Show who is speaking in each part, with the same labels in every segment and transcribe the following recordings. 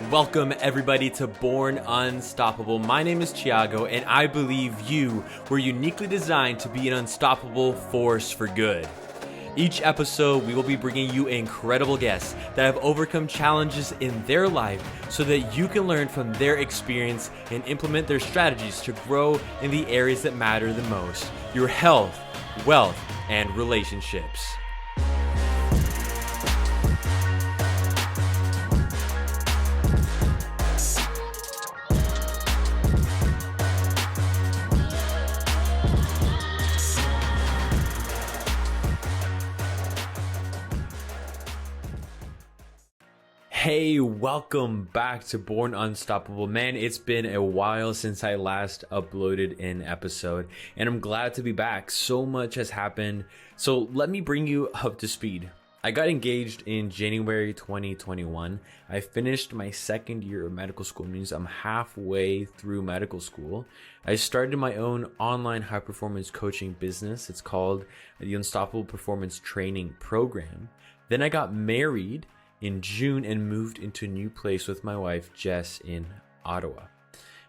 Speaker 1: Welcome everybody to Born Unstoppable. My name is Thiago and I believe you were uniquely designed to be an unstoppable force for good. Each episode, we will be bringing you incredible guests that have overcome challenges in their life so that you can learn from their experience and implement their strategies to grow in the areas that matter the most: your health, wealth, and relationships. Hey, welcome back to Born Unstoppable. Man, it's been a while since I last uploaded an episode, and I'm glad to be back. So much has happened. So let me bring you up to speed. I got engaged in January 2021. I finished my second year of medical school, means I'm halfway through medical school. I started my own online high performance coaching business. It's called the Unstoppable Performance Training Program. Then I got married in June and moved into a new place with my wife, Jess, in Ottawa.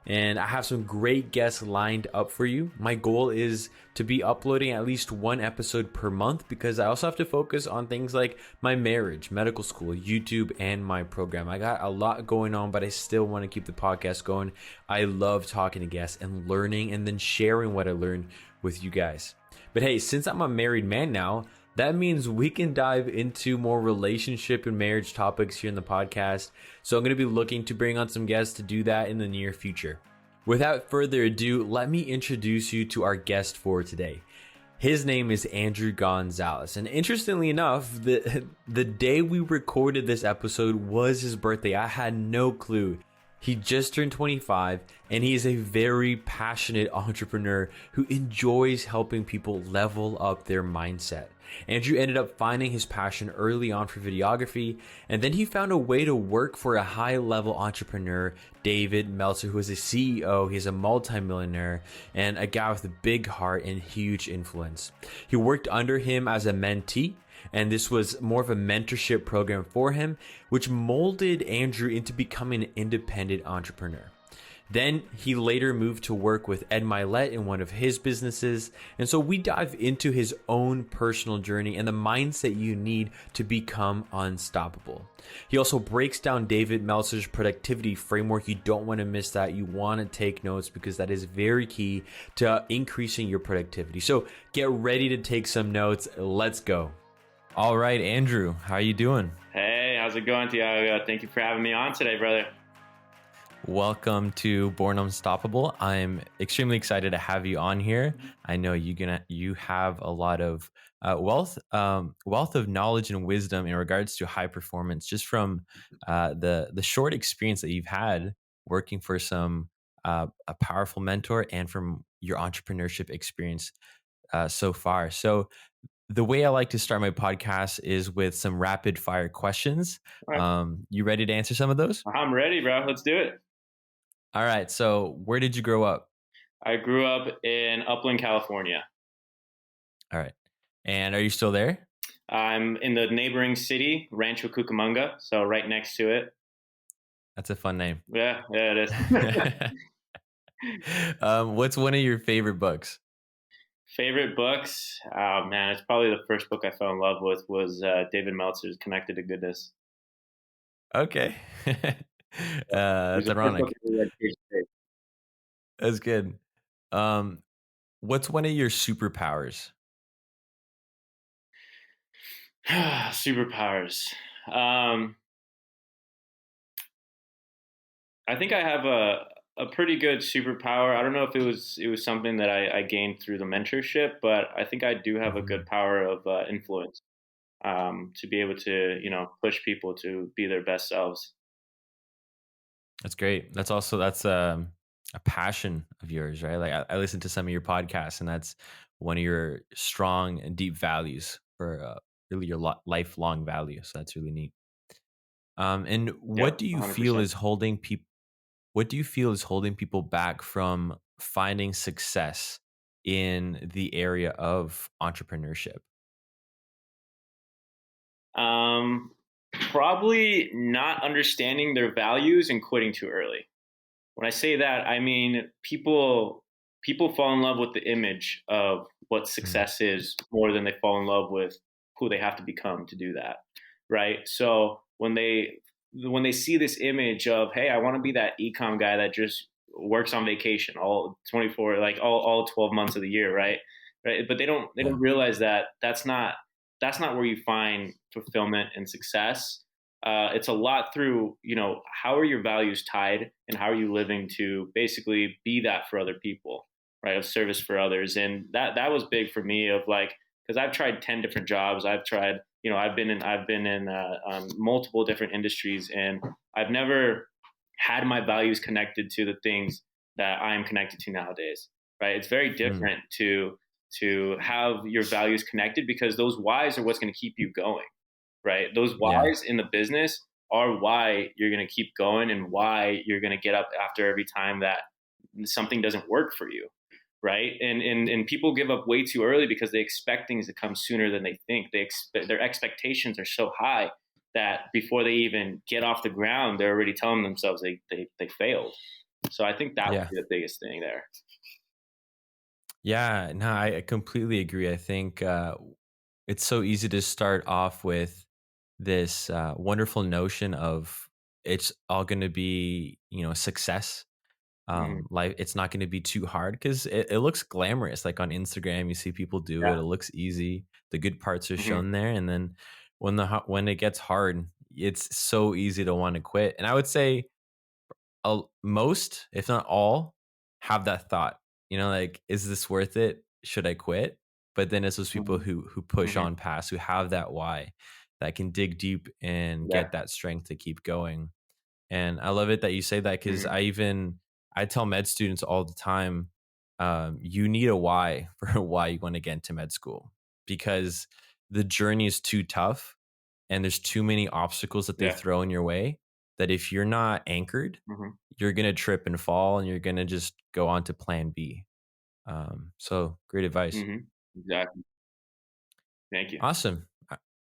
Speaker 1: And I have some great guests lined up for you. My goal is to be uploading at least one episode per month because I also have to focus on things like my marriage, medical school, YouTube, and my program. I got a lot going on, but I still want to keep the podcast going. I love talking to guests and learning and then sharing what I learned with you guys. But hey, since I'm a married man now, that means we can dive into more relationship and marriage topics here in the podcast. So I'm going to be looking to bring on some guests to do that in the near future. Without further ado, let me introduce you to our guest for today. His name is Andrew Gonzalez. And interestingly enough, the day we recorded this episode was his birthday. I had no clue. He just turned 25 and he is a very passionate entrepreneur who enjoys helping people level up their mindset. Andrew ended up finding his passion early on for videography, and then he found a way to work for a high-level entrepreneur, David Meltzer, who is a CEO. He's a multimillionaire and a guy with a big heart and huge influence. He worked under him as a mentee, and this was more of a mentorship program for him, which molded Andrew into becoming an independent entrepreneur. Then he later moved to work with Ed Milet in one of his businesses. And so we dive into his own personal journey and the mindset you need to become unstoppable. He also breaks down David Meltzer's productivity framework. You don't want to miss that. You want to take notes because that is very key to increasing your productivity. So get ready to take some notes. Let's go. All right, Andrew, how are you doing?
Speaker 2: Hey, how's it going, Thiago? Thank you for having me on today, brother.
Speaker 1: Welcome to Born Unstoppable. I'm extremely excited to have you on here. I know you have a lot of wealth of knowledge and wisdom in regards to high performance, just from the short experience that you've had working for a powerful mentor and from your entrepreneurship experience so far. So the way I like to start my podcast is with some rapid fire questions.
Speaker 2: All right.
Speaker 1: You ready to answer some of those?
Speaker 2: I'm ready, bro. Let's do it.
Speaker 1: All right. So where did you grow up?
Speaker 2: I grew up in Upland, California.
Speaker 1: All right. And are you still there?
Speaker 2: I'm in the neighboring city, Rancho Cucamonga, so right next to it.
Speaker 1: That's a fun name.
Speaker 2: Yeah, it is.
Speaker 1: What's one of your favorite books?
Speaker 2: Favorite books? Oh, man, it's probably the first book I fell in love with was David Meltzer's Connected to Goodness.
Speaker 1: Okay. That's ironic. That's good. What's one of your superpowers?
Speaker 2: Superpowers. I think I have a pretty good superpower. I don't know if it was something that I gained through the mentorship, but I think I do have a good power of influence to be able to, push people to be their best selves.
Speaker 1: That's great. That's a passion of yours, right? Like I listen to some of your podcasts, and that's one of your strong and deep values for really your lifelong value. So that's really neat. And what
Speaker 2: Yep,
Speaker 1: do you
Speaker 2: 100%.
Speaker 1: feel is holding people? What do you feel is holding people back from finding success in the area of entrepreneurship?
Speaker 2: Probably not understanding their values and quitting too early. When I say that, I mean people fall in love with the image of what
Speaker 1: Mm.
Speaker 2: success is more than they fall in love with who they have to become to do that, right? So when they see this image of, hey, I want to be that ecom guy that just works on vacation all 24, like all 12 months of the year, right, but they don't
Speaker 1: Yeah.
Speaker 2: realize that that's not where you find fulfillment and success. It's a lot through, how are your values tied and how are you living to basically be that for other people, right? Of service for others. And that was big for me of like, because I've tried 10 different jobs. I've tried, I've been in multiple different industries, and I've never had my values connected to the things that I'm connected to nowadays, right? It's very
Speaker 1: Mm.
Speaker 2: different to have your values connected, because those whys are what's going to keep you going, right? Those
Speaker 1: Yeah.
Speaker 2: whys in the business are why you're going to keep going and why you're going to get up after every time that something doesn't work for you, right? And people give up way too early because they expect things to come sooner than they think. Their expectations are so high that before they even get off the ground, they're already telling themselves they failed. So I think that would
Speaker 1: Yeah.
Speaker 2: be the biggest thing there.
Speaker 1: Yeah. No, I completely agree. I think it's so easy to start off with this wonderful notion of it's all going to be, success.
Speaker 2: Hmm.
Speaker 1: Like it's not going to be too hard because it looks glamorous. Like on Instagram, you see people do it.
Speaker 2: Yeah.
Speaker 1: It looks easy. The good parts are
Speaker 2: Hmm.
Speaker 1: shown there, and then when it gets hard, it's so easy to want to quit. And I would say most, if not all, have that thought. Like, is this worth it? Should I quit? But then it's those people
Speaker 2: Hmm.
Speaker 1: who push
Speaker 2: Hmm.
Speaker 1: on past, who have that why, that can dig deep and
Speaker 2: Yeah.
Speaker 1: get that strength to keep going. And I love it that you say that because
Speaker 2: Hmm.
Speaker 1: I tell med students all the time, you need a why for why you want to get into med school because the journey is too tough and there's too many obstacles that they
Speaker 2: Yeah.
Speaker 1: throw in your way that if you're not anchored,
Speaker 2: Hmm.
Speaker 1: you're gonna trip and fall and you're gonna just go on to plan B. So great advice.
Speaker 2: Hmm. Exactly. Thank you.
Speaker 1: Awesome.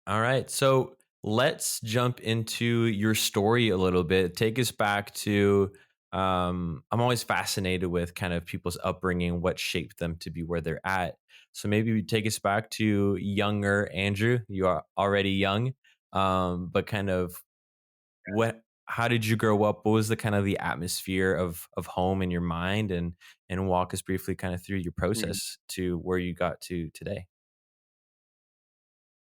Speaker 1: All right. So let's jump into your story a little bit. Take us back to, I'm always fascinated with kind of people's upbringing, what shaped them to be where they're at. So maybe we take us back to younger Andrew. You are already young, but kind of how did you grow up? What was the kind of the atmosphere of home in your mind and walk us briefly kind of through your
Speaker 2: Mhm.
Speaker 1: process to where you got to today.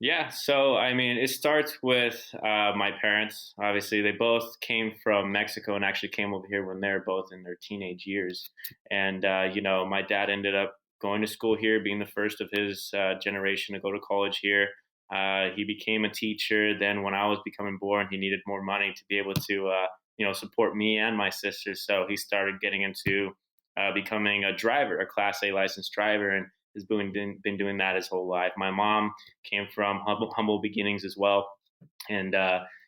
Speaker 2: Yeah, so I mean, it starts with my parents. Obviously, they both came from Mexico and actually came over here when they were both in their teenage years. And my dad ended up going to school here, being the first of his generation to go to college here. He became a teacher. Then, when I was becoming born, he needed more money to be able to, support me and my sisters. So he started getting into becoming a driver, a Class A licensed driver, and has been doing that his whole life. My mom came from humble beginnings as well. And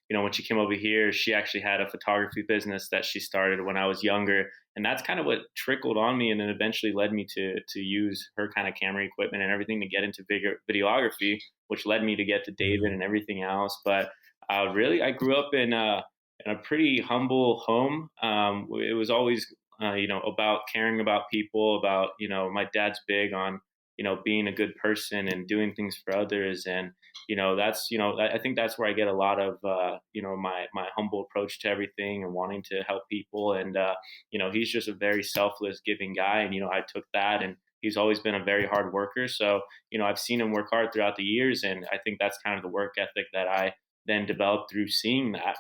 Speaker 2: when she came over here, she actually had a photography business that she started when I was younger, and that's kind of what trickled on me, and then eventually led me to use her kind of camera equipment and everything to get into videography, which led me to get to David
Speaker 1: Mm,
Speaker 2: and everything else. But really, I grew up in a pretty humble home. It was always about caring about people. About my dad's big on being a good person and doing things for others, and that's I think that's where I get a lot of my humble approach to everything and wanting to help people. And he's just a very selfless, giving guy, and I took that, and he's always been a very hard worker. So I've seen him work hard throughout the years, and I think that's kind of the work ethic that I then developed through seeing that.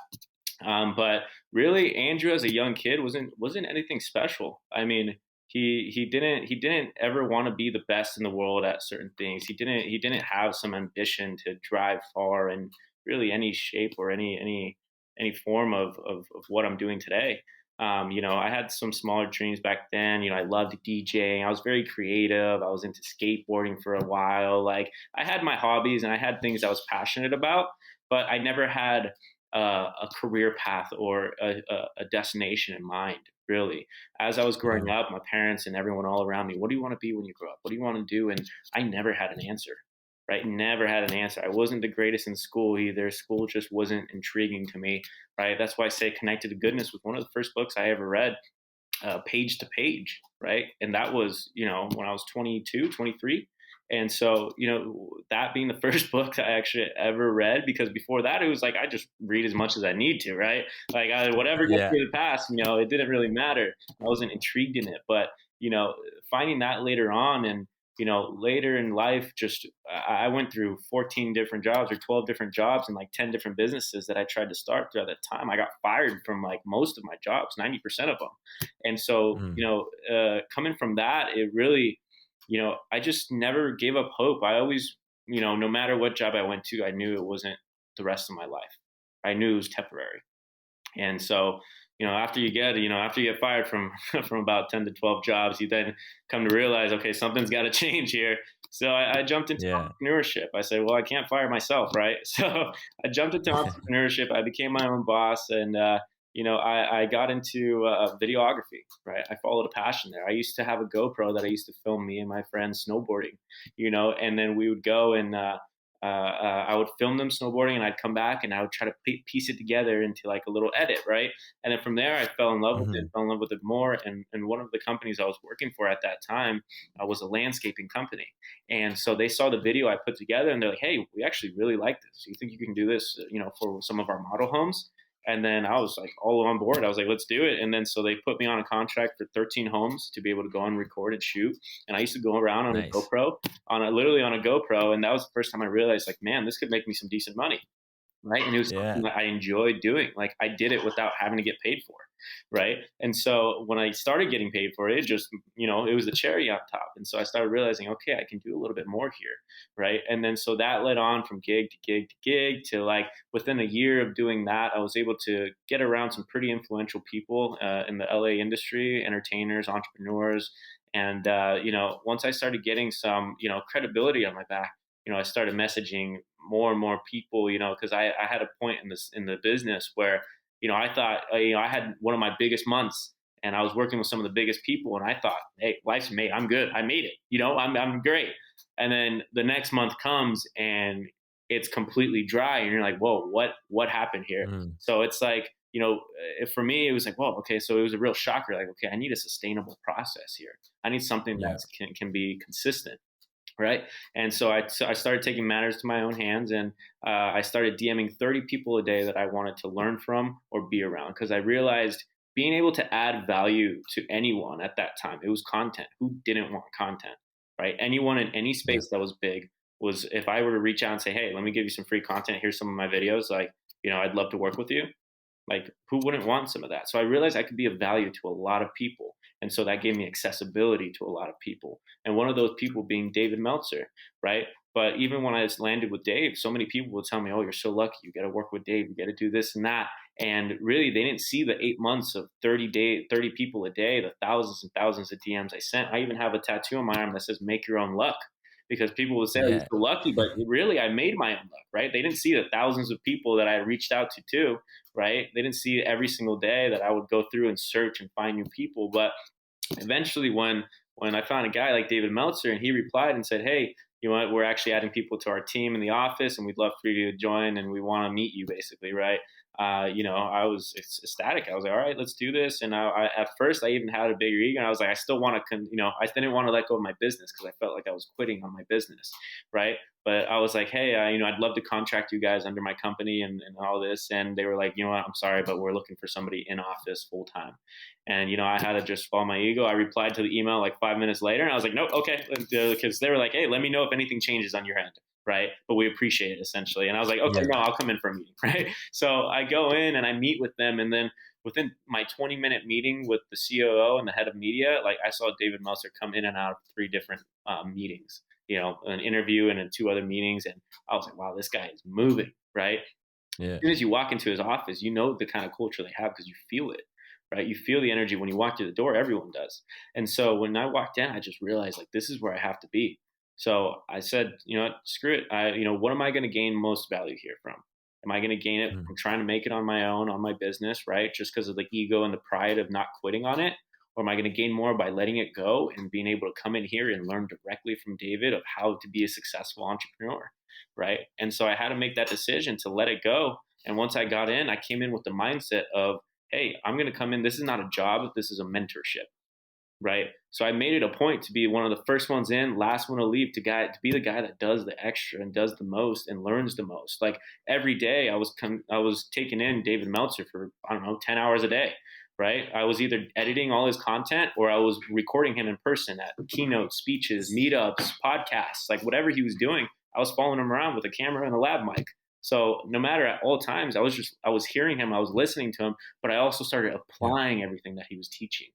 Speaker 2: But really, Andrew as a young kid wasn't anything special. I mean, he didn't ever want to be the best in the world at certain things. He didn't have some ambition to drive far in really any shape or any form of what I'm doing today. I had some smaller dreams back then. I loved DJing. I was very creative. I was into skateboarding for a while. Like I had my hobbies and I had things I was passionate about, but I never had a career path or a destination in mind, really. As I was
Speaker 1: yeah.
Speaker 2: growing up, my parents and everyone all around me, what do you want to be when you grow up? What do you want to do? And I never had an answer, right? Never had an answer. I wasn't the greatest in school either. School just wasn't intriguing to me, right? That's why I say Connected to Goodness was one of the first books I ever read, page to page, right? And that was, when I was 22, 23. And so, that being the first book I actually ever read, because before that, it was like, I just read as much as I need to, right? Like whatever gets
Speaker 1: Yeah.
Speaker 2: me to pass, it didn't really matter. I wasn't intrigued in it. But, finding that later on, and, later in life, just I went through 14 different jobs or 12 different jobs and like 10 different businesses that I tried to start throughout that time. I got fired from like most of my jobs, 90% of them. And so,
Speaker 1: Mm.
Speaker 2: coming from that, it really, I just never gave up hope. I always, no matter what job I went to, I knew it wasn't the rest of my life. I knew it was temporary. And so, after you get fired from from about 10 to 12 jobs, you then come to realize, okay, something's got to change here. So I jumped into
Speaker 1: Yeah.
Speaker 2: entrepreneurship. I said, well, I can't fire myself, right? So I jumped into entrepreneurship. I became my own boss, and I got into videography, right? I followed a passion there. I used to have a GoPro that I used to film me and my friends snowboarding, and then we would go and I would film them snowboarding, and I'd come back and I would try to piece it together into like a little edit, right? And then from there, I fell in love with it,
Speaker 1: Hmm.
Speaker 2: fell in love with it more. And one of the companies I was working for at that time was a landscaping company. And so they saw the video I put together, and they're like, "Hey, we actually really like this. Do you think you can do this, for some of our model homes?" And then I was like all on board. I was like, let's do it. And then so they put me on a contract for 13 homes to be able to go and record and shoot. And I used to go around on a
Speaker 1: Nice.
Speaker 2: GoPro, literally on a GoPro. And that was the first time I realized, like, man, this could make me some decent money. Right. And it was something
Speaker 1: Yeah.
Speaker 2: that I enjoyed doing. Like, I did it without having to get paid for it. Right. And so when I started getting paid for it, it just, it was the cherry on top. And so I started realizing, okay, I can do a little bit more here. Right. And then so that led on from gig to gig to gig to, like, within a year of doing that, I was able to get around some pretty influential people in the LA industry, entertainers, entrepreneurs. And, once I started getting some, credibility on my back, I started messaging more and more people, because I had a point in the business where, I thought, I had one of my biggest months, and I was working with some of the biggest people, and I thought, hey, life's made. I'm good. I made it. I'm great. And then the next month comes and it's completely dry, and you're like, whoa, what happened here?
Speaker 1: Mm.
Speaker 2: So it's like, for me, it was like, whoa, okay, so it was a real shocker. Like, okay, I need a sustainable process here. I need something
Speaker 1: Yeah.
Speaker 2: that can be consistent. Right. And so I started taking matters to my own hands, and I started DMing 30 people a day that I wanted to learn from or be around, because I realized being able to add value to anyone at that time, it was content. Who didn't want content, right? Anyone in any
Speaker 1: Yeah.
Speaker 2: space that was big was, if I were to reach out and say, hey, let me give you some free content. Here's some of my videos. Like, I'd love to work with you. Like, who wouldn't want some of that? So I realized I could be of value to a lot of people. And so that gave me accessibility to a lot of people. And one of those people being David Meltzer, right? But even when I just landed with Dave, so many people would tell me, oh, you're so lucky. You got to work with Dave. You got to do this and that. And really, they didn't see the 8 months of 30 people a day, the thousands and thousands of DMs I sent. I even have a tattoo on my arm that says, make your own luck. Because people would say, oh, you're
Speaker 1: Yeah.
Speaker 2: so lucky, but really I made my own luck, right? They didn't see the thousands of people that I reached out to too, right? They didn't see every single day that I would go through and search and find new people. But eventually when I found a guy like David Meltzer, and he replied and said, hey, you know what, we're actually adding people to our team in the office, and we'd love for you to join, and we want to meet you, basically, right? I was ecstatic. I was like, all right, let's do this. And at first I even had a bigger ego, and I was like, I still want to, I didn't want to let go of my business, because I felt like I was quitting on my business, right? But I was like, hey, I'd love to contract you guys under my company and all this. And they were like, you know what, I'm sorry, but we're looking for somebody in office full time. And, I had to just follow my ego. I replied to the email like 5 minutes later, and I was like, nope, okay. Because they were like, hey, let me know if anything changes on your end, right? But we appreciate it, essentially. And I was like, okay,
Speaker 1: Yeah.
Speaker 2: no, I'll come in for a meeting, right? So I go in and I meet with them. And then within my 20-minute meeting with the COO and the head of media, like, I saw David Meltzer come in and out of 3 different meetings, an interview and then 2 other meetings. And I was like, wow, this guy is moving, right?
Speaker 1: Yeah.
Speaker 2: As soon as you walk into his office, the kind of culture they have, because you feel it, right? You feel the energy when you walk through the door. Everyone does. And so when I walked in, I just realized, like, this is where I have to be. So I said, screw it. What am I going to gain most value here from? Am I going to gain it
Speaker 1: Mm.
Speaker 2: from trying to make it on my own, on my business, right? Just because of the ego and the pride of not quitting on it? or am I going to gain more by letting it go and being able to come in here and learn directly from David of how to be a successful entrepreneur, right? And so I had to make that decision to let it go. And once I got in, I came in with the mindset of, hey, I'm going to come in. This is not a job. This is a mentorship, right? So I made it a point to be one of the first ones in, last one to leave, to be the guy that does the extra and does the most and learns the most. Like every day I was taking in David Meltzer for, I don't know, 10 hours a day, right? I was either editing all his content or I was recording him in person at keynote speeches, meetups, podcasts, like whatever he was doing. I was following him around with a camera and a lav mic. So no matter at all times, I was hearing him, I was listening to him, but I also started applying everything that he was teaching.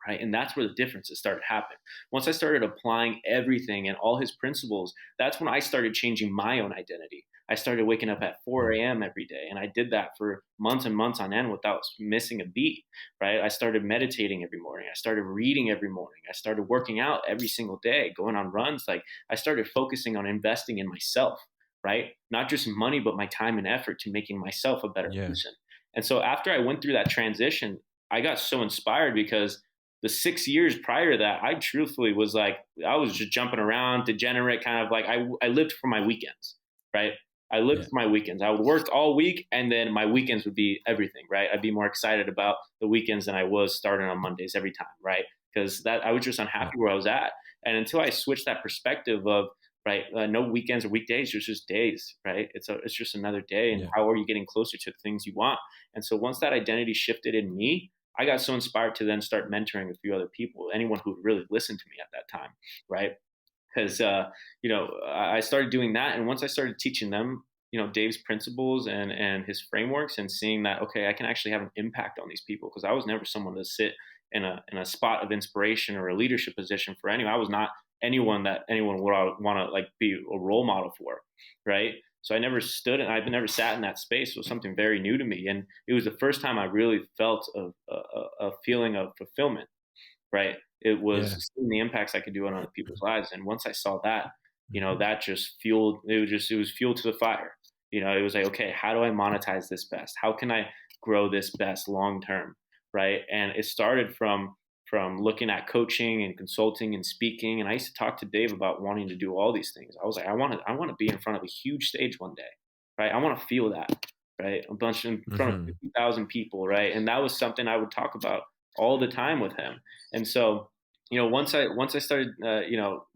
Speaker 2: Right. And that's where the differences started happening. Once I started applying everything and all his principles, that's when I started changing my own identity. I started waking up at 4 a.m. every day. And I did that for months and months on end without missing a beat. Right. I started meditating every morning. I started reading every morning. I started working out every single day, going on runs. Like I started focusing on investing in myself. Right. Not just money, but my time and effort to making myself a better person. And so after I went through that transition, I got so inspired because the 6 years prior to that, I truthfully was like, I was just jumping around, degenerate, kind of like I lived for my weekends, right? I lived for my weekends. I would work all week and then my weekends would be everything, right? I'd be more excited about the weekends than I was starting on Mondays every time, right? Because that I was just unhappy where I was at. And until I switched that perspective of, right, no weekends or weekdays, it's just days, right? It's just another day. And how are you getting closer to the things you want? And so once that identity shifted in me, I got so inspired to then start mentoring a few other people, anyone who would really listen to me at that time, right? Because, I started doing that. And once I started teaching them, Dave's principles and his frameworks and seeing that, okay, I can actually have an impact on these people because I was never someone to sit in a spot of inspiration or a leadership position for anyone. I was not anyone that anyone would want to like be a role model for, right? So I never stood and I've never sat in that space. It was something very new to me. And it was the first time I really felt a feeling of fulfillment, right? It was seeing the impacts I could do on other people's lives. And once I saw that, that just fueled, it was fuel to the fire. It was like, okay, how do I monetize this best? How can I grow this best long-term, right? And it started from looking at coaching and consulting and speaking. And I used to talk to Dave about wanting to do all these things. I was like, I want to be in front of a huge stage one day, right? I want to feel that, right? A bunch in front of 50,000 people, right? And that was something I would talk about all the time with him. And so, once I started,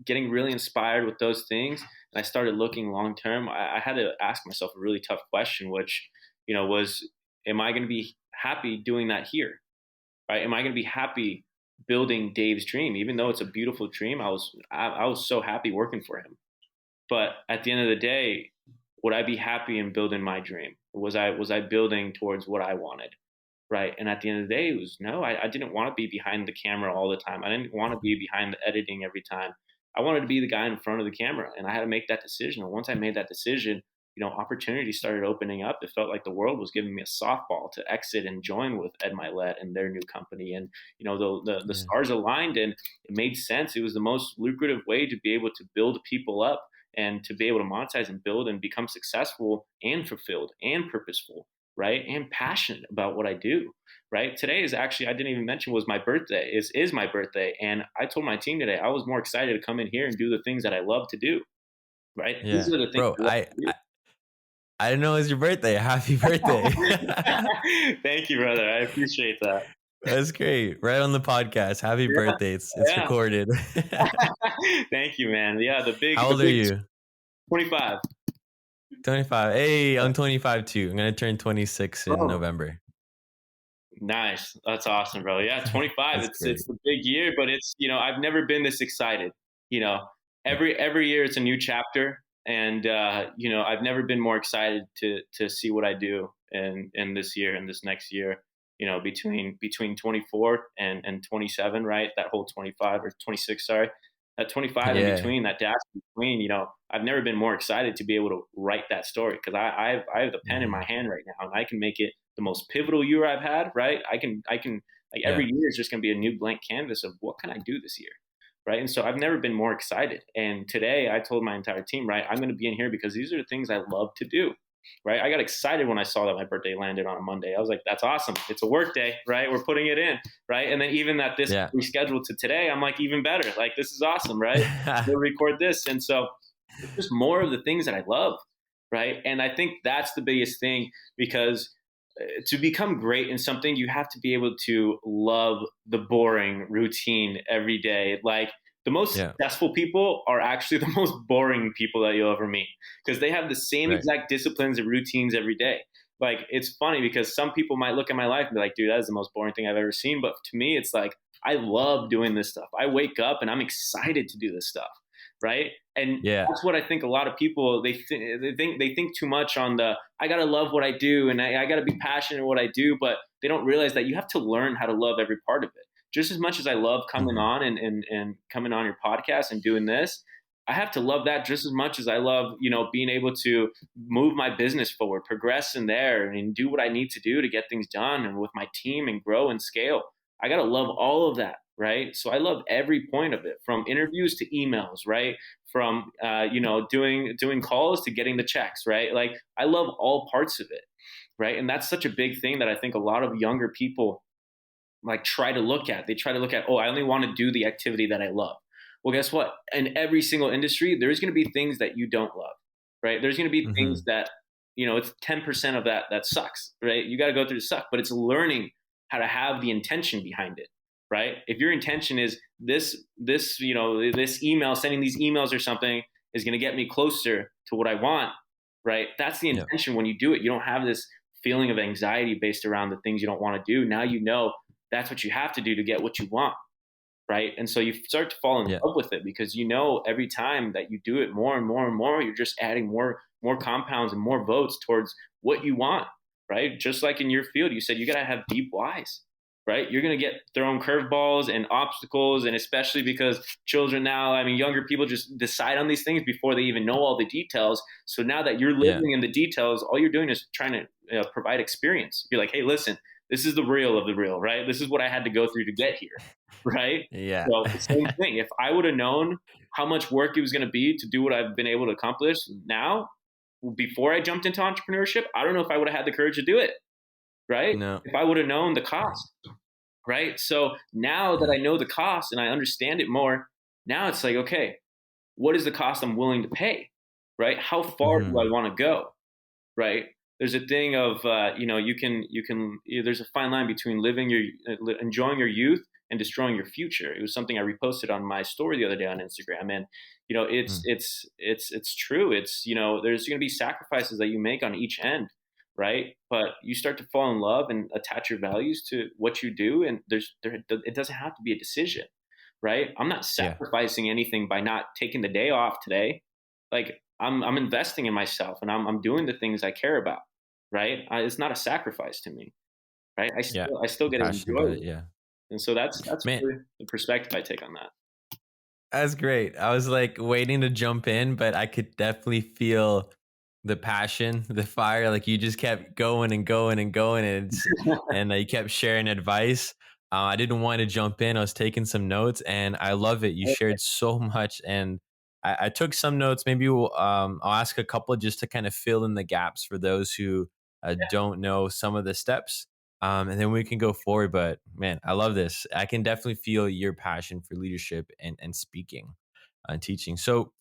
Speaker 2: getting really inspired with those things, and I started looking long term, I had to ask myself a really tough question, which, was, am I going to be happy doing that here, right? Am I going to be happy building Dave's dream? Even though it's a beautiful dream, I was so happy working for him. But at the end of the day, would I be happy in building my dream? Was I building towards what I wanted? Right. And at the end of the day, it was no, I didn't want to be behind the camera all the time. I didn't want to be behind the editing every time. I wanted to be the guy in front of the camera, and I had to make that decision. And once I made that decision, opportunities started opening up. It felt like the world was giving me a softball to exit and join with Ed Milet and their new company. And, the stars aligned and it made sense. It was the most lucrative way to be able to build people up and to be able to monetize and build and become successful and fulfilled and purposeful, right? And passionate about what I do, right? Today is actually, I didn't even mention, was my birthday. Is my birthday. And I told my team today, I was more excited to come in here and do the things that I love to do, right?
Speaker 1: Yeah.
Speaker 2: These are the things
Speaker 1: Bro, I didn't know it was your birthday. Happy birthday.
Speaker 2: Thank you, brother. I appreciate that.
Speaker 1: That's great. Right on the podcast. Happy birthday. It's recorded.
Speaker 2: Thank you, man. Yeah,
Speaker 1: How old are you?
Speaker 2: 25.
Speaker 1: 25. Hey, I'm 25 too. I'm going to turn 26 in November.
Speaker 2: Nice. That's awesome, bro. Yeah, 25. It's a big year, but it's, I've never been this excited. Every year it's a new chapter. And, I've never been more excited to see what I do in this year and this next year, between 24 and 27, right? That whole 25 or 26, sorry, that 25 in between, that dash between, I've never been more excited to be able to write that story because I have the pen in my hand right now and I can make it the most pivotal year I've had, right? I can like every year is just going to be a new blank canvas of what can I do this year? Right. And so I've never been more excited. And today I told my entire team, right, I'm going to be in here because these are the things I love to do. right? I got excited when I saw that my birthday landed on a Monday. I was like, that's awesome. It's a work day, right? We're putting it in, right? And then even that this
Speaker 1: Yeah.
Speaker 2: rescheduled to today, I'm like, even better. Like, this is awesome, right? We'll record this. And so it's just more of the things that I love, right? And I think that's the biggest thing, because to become great in something, you have to be able to love the boring routine every day. Like, the most
Speaker 1: Yeah.
Speaker 2: successful people are actually the most boring people that you'll ever meet, because they have the same
Speaker 1: Right.
Speaker 2: exact disciplines and routines every day. Like, it's funny because some people might look at my life and be like, dude, that is the most boring thing I've ever seen. But to me, it's like, I love doing this stuff. I wake up and I'm excited to do this stuff. Right. And
Speaker 1: Yeah.
Speaker 2: that's what I think a lot of people, they think too much on the, I got to love what I do, and I got to be passionate in what I do. But they don't realize that you have to learn how to love every part of it. Just as much as I love coming
Speaker 1: Mhm.
Speaker 2: on and coming on your podcast and doing this, I have to love that just as much as I love, being able to move my business forward, progress in there, and do what I need to do to get things done and with my team and grow and scale. I got to love all of that, right? So I love every point of it, from interviews to emails, right? From doing calls to getting the checks, right? Like, I love all parts of it, right? And that's such a big thing that I think a lot of younger people like try to look at. They try to look at, oh, I only want to do the activity that I love. Well, guess what? In every single industry, there's going to be things that you don't love, right? There's going to be things
Speaker 1: Mhm.
Speaker 2: that, it's 10% of that sucks, right? You got to go through the suck, but it's learning how to have the intention behind it, right? If your intention is this email, sending these emails or something is going to get me closer to what I want, right? That's the
Speaker 1: Yeah.
Speaker 2: intention. When you do it, you don't have this feeling of anxiety based around the things you don't want to do. Now you know that's what you have to do to get what you want, right? And so you start to fall in
Speaker 1: Yeah.
Speaker 2: love with it, because every time that you do it more and more and more, you're just adding more compounds and more votes towards what you want, right? Just like in your field, you said you got to have deep whys, right? You're going to get thrown curveballs and obstacles, and especially because children now, I mean, younger people just decide on these things before they even know all the details. So now that you're
Speaker 1: Yeah.
Speaker 2: living in the details, all you're doing is trying to provide experience. Be like, hey, listen, this is the real of the real, right? This is what I had to go through to get here, right?
Speaker 1: Yeah.
Speaker 2: So same thing. If I would have known how much work it was going to be to do what I've been able to accomplish now, before I jumped into entrepreneurship, I don't know if I would have had the courage to do it, right?
Speaker 1: No.
Speaker 2: If I would have known the cost, right? So now that
Speaker 1: Yeah.
Speaker 2: I know the cost and I understand it more, now it's like, okay, what is the cost I'm willing to pay, right? How far do I
Speaker 1: Mhm.
Speaker 2: want to go, right? There's a thing of there's a fine line between enjoying your youth and destroying your future. It was something I reposted on my story the other day on Instagram, and it's
Speaker 1: Mm.
Speaker 2: it's true. It's there's going to be sacrifices that you make on each end, right? But you start to fall in love and attach your values to what you do, and it doesn't have to be a decision, right? I'm not
Speaker 1: Yeah.
Speaker 2: sacrificing anything by not taking the day off today. Like, I'm investing in myself, and I'm doing the things I care about, right? It's not a sacrifice to me, right? I
Speaker 1: Yeah.
Speaker 2: still I still
Speaker 1: You're
Speaker 2: get to
Speaker 1: passionate
Speaker 2: enjoy
Speaker 1: about
Speaker 2: it,
Speaker 1: it. Yeah.
Speaker 2: and so that's
Speaker 1: Man,
Speaker 2: really the perspective I take on that.
Speaker 1: that's great. I was like waiting to jump in, but I could definitely feel the passion, the fire. Like you just kept going and going and going, and you kept sharing advice. I didn't want to jump in. I was taking some notes, and I love it. You shared so much, and I took some notes. Maybe I'll ask a couple just to kind of fill in the gaps for those who don't know some of the steps, and then we can go forward. But man, I love this. I can definitely feel your passion for leadership and speaking and teaching. So,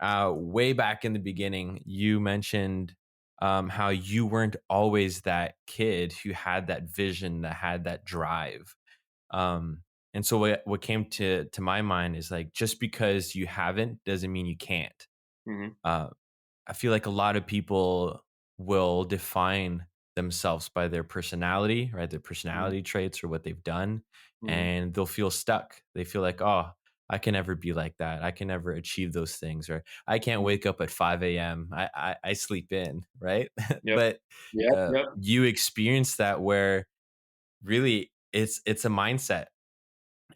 Speaker 1: way back in the beginning, you mentioned how you weren't always that kid who had that vision, that had that drive. Um, and so, what came to my mind is like, just because you haven't doesn't mean you can't.
Speaker 2: Hmm.
Speaker 1: Uh, I feel like a lot of people will define themselves by their personality, right? Their personality traits or what they've done,
Speaker 2: Hmm.
Speaker 1: and they'll feel stuck. They feel like, oh, I can never be like that. I can never achieve those things, or I can't wake up at 5 a.m. I sleep in, right?
Speaker 2: Yep.
Speaker 1: But
Speaker 2: Yep. Yep.
Speaker 1: you experience that where really it's a mindset,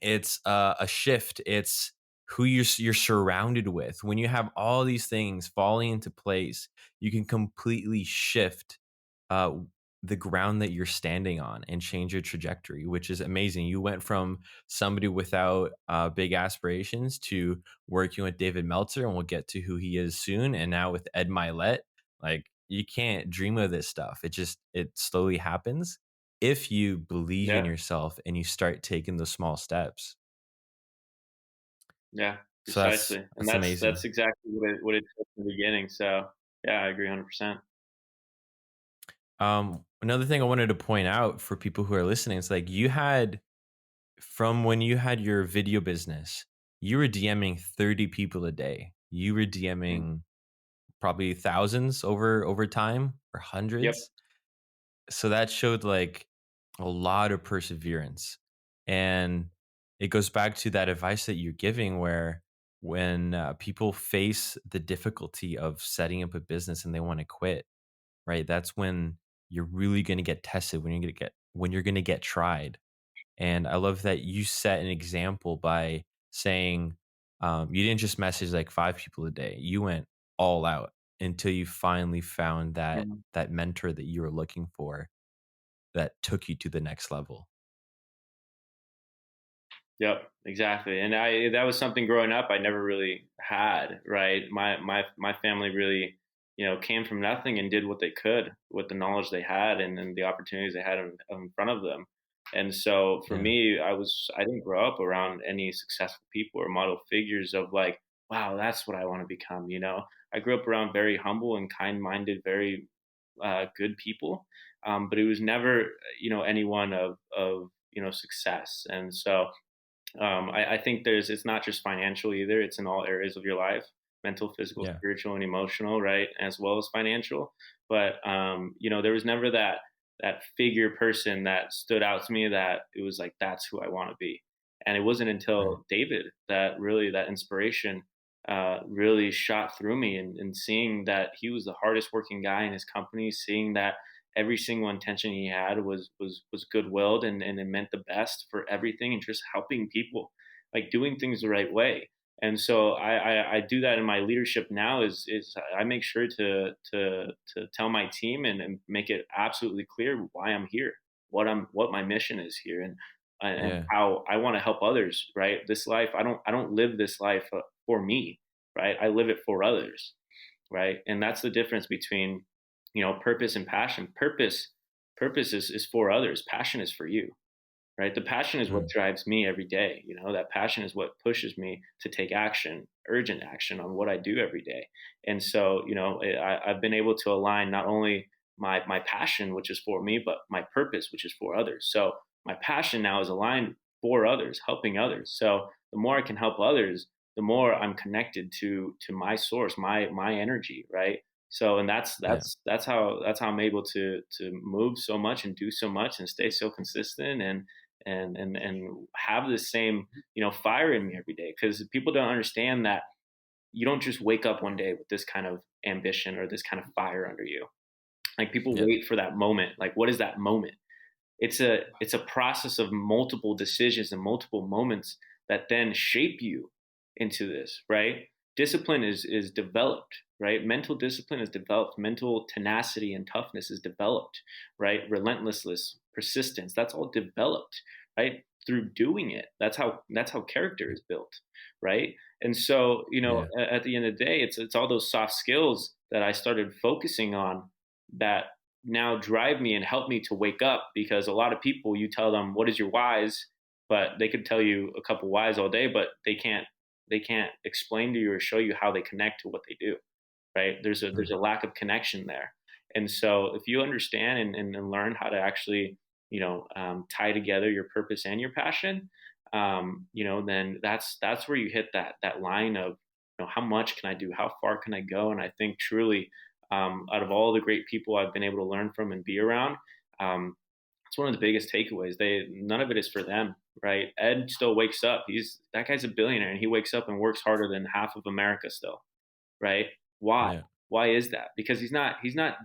Speaker 1: it's a shift. It's who you're surrounded with. When you have all these things falling into place, you can completely shift uh, the ground that you're standing on and change your trajectory, which is amazing. You went from somebody without big aspirations to working with David Meltzer, and we'll get to who he is soon. And now with Ed Milet, like you can't dream of this stuff. It slowly happens if you believe in
Speaker 2: Yeah.
Speaker 1: yourself and you start taking those small steps.
Speaker 2: Yeah,
Speaker 1: So
Speaker 2: precisely, and
Speaker 1: that's
Speaker 2: that's
Speaker 1: amazing.
Speaker 2: exactly what it took in the beginning. So yeah, I agree 100%.
Speaker 1: Another thing I wanted to point out for people who are listening is like you had from when you had your video business, you were DMing 30 people a day. You were
Speaker 2: Mm.
Speaker 1: DMing probably thousands over time or
Speaker 2: Yep.
Speaker 1: hundreds. So that showed like a lot of perseverance. And it goes back to that advice that you're giving where when people face the difficulty of setting up a business and they want to quit, right? That's when you're really going to get tested, when you're going to get tried. And I love that you set an example by saying you didn't just message like 5 people a day. You went all out until you finally found
Speaker 2: Mhm.
Speaker 1: that mentor that you were looking for that took you to the next level.
Speaker 2: Yep, exactly. And I that was something growing up I never really had, right? My family really, came from nothing and did what they could with the knowledge they had and the opportunities they had in front of them. And so for
Speaker 1: Yeah.
Speaker 2: me, I didn't grow up around any successful people or model figures of like, wow, that's what I want to become. I grew up around very humble and kind-minded, very good people, but it was never, anyone of success. And so I think it's not just financial either. It's in all areas of your life: mental, physical,
Speaker 1: Yeah.
Speaker 2: spiritual, and emotional, right? As well as financial. But there was never that figure person that stood out to me that it was like, that's who I want to be. And it wasn't
Speaker 1: Right.
Speaker 2: until David that really that inspiration really shot through me, and seeing that he was the hardest working guy in his company, seeing that every single intention he had was good-willed, and it meant the best for everything, and just helping people, like doing things the right way. And so I do that in my leadership now. Is I make sure to tell my team and make it absolutely clear why I'm here, what my mission is here, and
Speaker 1: Yeah.
Speaker 2: how I want to help others. Right, this life, I don't live this life for me. Right, I live it for others. Right, and that's the difference between purpose and passion. Purpose is for others. Passion is for you. Right, the passion is what
Speaker 1: Mm.
Speaker 2: drives me every day. That passion is what pushes me to take action, urgent action, on what I do every day. And so I've been able to align not only my passion, which is for me, but my purpose, which is for others. So my passion now is aligned for others, helping others. So the more I can help others, the more I'm connected to my source, my energy, right? So, and that's
Speaker 1: Yeah.
Speaker 2: that's that's how that's how I'm able to move so much and do so much and stay so consistent, and have the same fire in me every day, because people don't understand that you don't just wake up one day with this kind of ambition or this kind of fire under you. Like, people
Speaker 1: Yeah.
Speaker 2: wait for that moment. Like, what is that moment? It's a process of multiple decisions and multiple moments that then shape you into this, right? Discipline is developed, right? Mental discipline is developed. Mental tenacity and toughness is developed, right? Relentlessness, persistence, that's all developed, right? Through doing it. That's how character is built, right? And so,
Speaker 1: Yeah.
Speaker 2: at the end of the day, it's all those soft skills that I started focusing on that now drive me and help me to wake up. Because a lot of people, you tell them what is your whys, but they could tell you a couple whys all day, but they can't explain to you or show you how they connect to what they do, right? There's
Speaker 1: Mm.
Speaker 2: a lack of connection there. And so if you understand and learn how to actually tie together your purpose and your passion, then that's where you hit that line of, how much can I do, how far can I go? And I think truly, out of all the great people I've been able to learn from and be around, it's one of the biggest takeaways. None of it is for them, right? Ed still wakes up. That guy's a billionaire, and he wakes up and works harder than half of America still, right? Why?
Speaker 1: Yeah.
Speaker 2: Why is that? Because he's not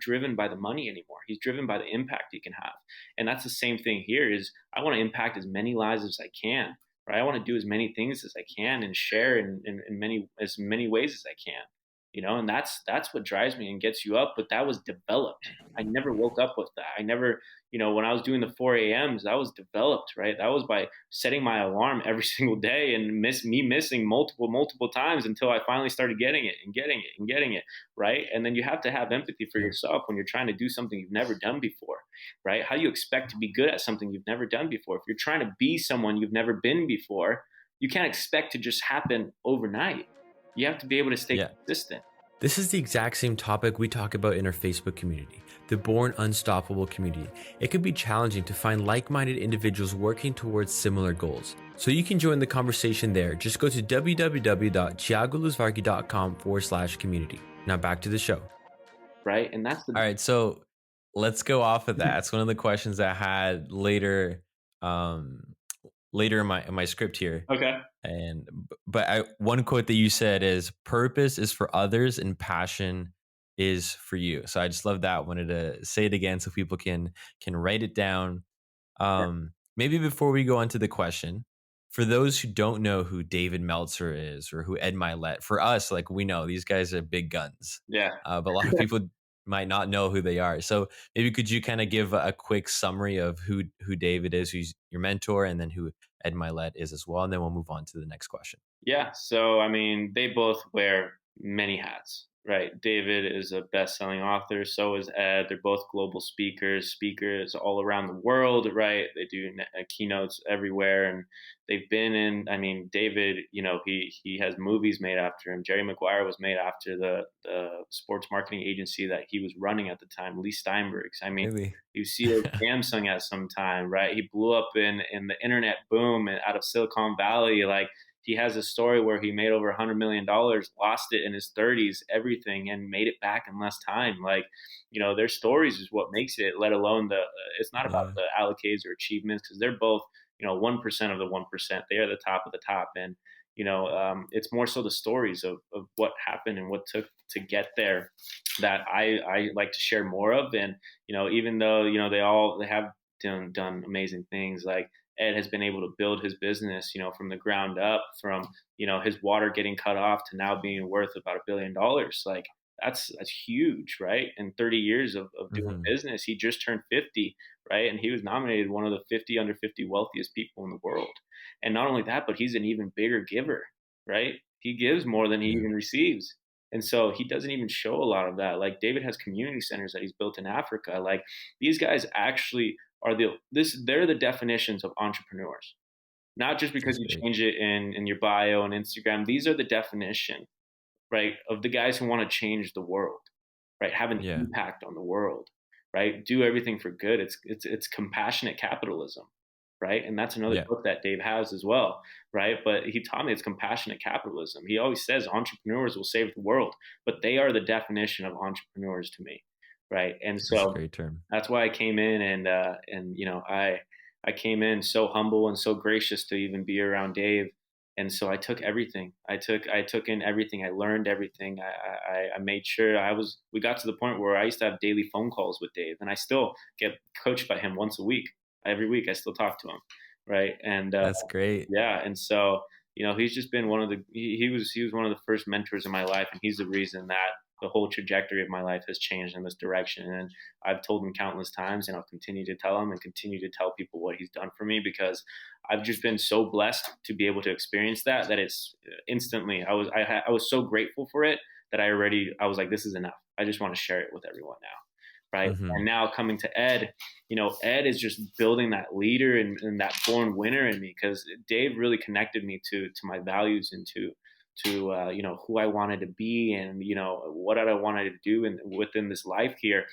Speaker 2: driven by the money anymore. He's driven by the impact he can have. And that's the same thing here. Is I want to impact as many lives as I can, right? I want to do as many things as I can and share in many ways as I can. and that's what drives me and gets you up. But that was developed. I never woke up with that. I never, when I was doing the 4 a.m.s, that was developed, right? That was by setting my alarm every single day and missing multiple times until I finally started getting it and getting it and getting it, right? And then you have to have empathy for
Speaker 1: Yeah.
Speaker 2: yourself when you're trying to do something you've never done before, right? How do you expect to be good at something you've never done before? If you're trying to be someone you've never been before, you can't expect to just happen overnight. You have to be able to stay
Speaker 1: Yeah.
Speaker 2: consistent.
Speaker 1: This is the exact same topic we talk about in our Facebook community, the Born Unstoppable community. It can be challenging to find like-minded individuals working towards similar goals. So you can join the conversation there. Just go to www.thiagoluzvarghi.com/community. Now back to the show.
Speaker 2: Right. And that's
Speaker 1: All right. So let's go off of that. It's one of the questions I had later in my script here.
Speaker 2: Okay.
Speaker 1: But one quote that you said is, purpose is for others and passion is for you. So I just love that. Wanted to say it again so people can write it down. Maybe before we go on to the question, for those who don't know who David Meltzer is or who Ed Milet, for us, like, we know these guys are big guns.
Speaker 2: Yeah.
Speaker 1: But a lot of people might not know who they are. So maybe could you kind of give a quick summary of who David is, who's your mentor, and then who Ed Milet is as well, and then we'll move on to the next question.
Speaker 2: Yeah. So, I mean, they both wear many hats, right? David is a best-selling author. So is Ed. They're both global speakers all around the world, right? They do keynotes everywhere. And they've been in, I mean, David, he has movies made after him. Jerry Maguire was made after the sports marketing agency that he was running at the time, Lee Steinberg's. I mean,
Speaker 1: Maybe.
Speaker 2: you see Samsung at some time, right? He blew up in the internet boom and out of Silicon Valley. Like, he has a story where he made over $100 million, lost it in his 30s, everything, and made it back in less time. Like, their stories is what makes it, let alone it's not about the allocates or achievements, because they're both, 1% of the 1%. They are the top of the top. And, it's more so the stories of what happened and what took to get there that I like to share more of. And, even though, they have done amazing things, like Ed has been able to build his business, from the ground up, from, his water getting cut off to now being worth about $1 billion. Like, that's huge, right? In 30 years of doing business, he just turned 50, right? And he was nominated one of the 50 under 50 wealthiest people in the world. And not only that, but he's an even bigger giver, right? He gives more than he even receives. And so he doesn't even show a lot of that. Like, David has community centers that he's built in Africa. Like, these guys actually are they're the definitions of entrepreneurs, not just because you change it in your bio and Instagram. These are the definition, right, of the guys who want to change the world, right? Have an impact on the world, right? Do everything for good. It's compassionate capitalism, right? And that's another book that Dave has as well, right? But he taught me it's compassionate capitalism. He always says entrepreneurs will save the world, but they are the definition of entrepreneurs to me. Right. And so
Speaker 1: that's a great term.
Speaker 2: That's why I came in and I came in so humble and so gracious to even be around Dave. And so I took everything. I took in everything. I learned everything. I made sure we got to the point where I used to have daily phone calls with Dave, and I still get coached by him once a week. Every week I still talk to him. Right. And
Speaker 1: that's great.
Speaker 2: Yeah. And so, he's just been he was one of the first mentors in my life, and he's the reason that the whole trajectory of my life has changed in this direction. And I've told him countless times, and I'll continue to tell him and continue to tell people what he's done for me, because I've just been so blessed to be able to experience that it's instantly, I was so grateful for it that I was like, this is enough. I just want to share it with everyone now. Right. And now coming to Ed, Ed is just building that leader and that born winner in me, because Dave really connected me to my values and to who I wanted to be and, what I wanted to do within this life here.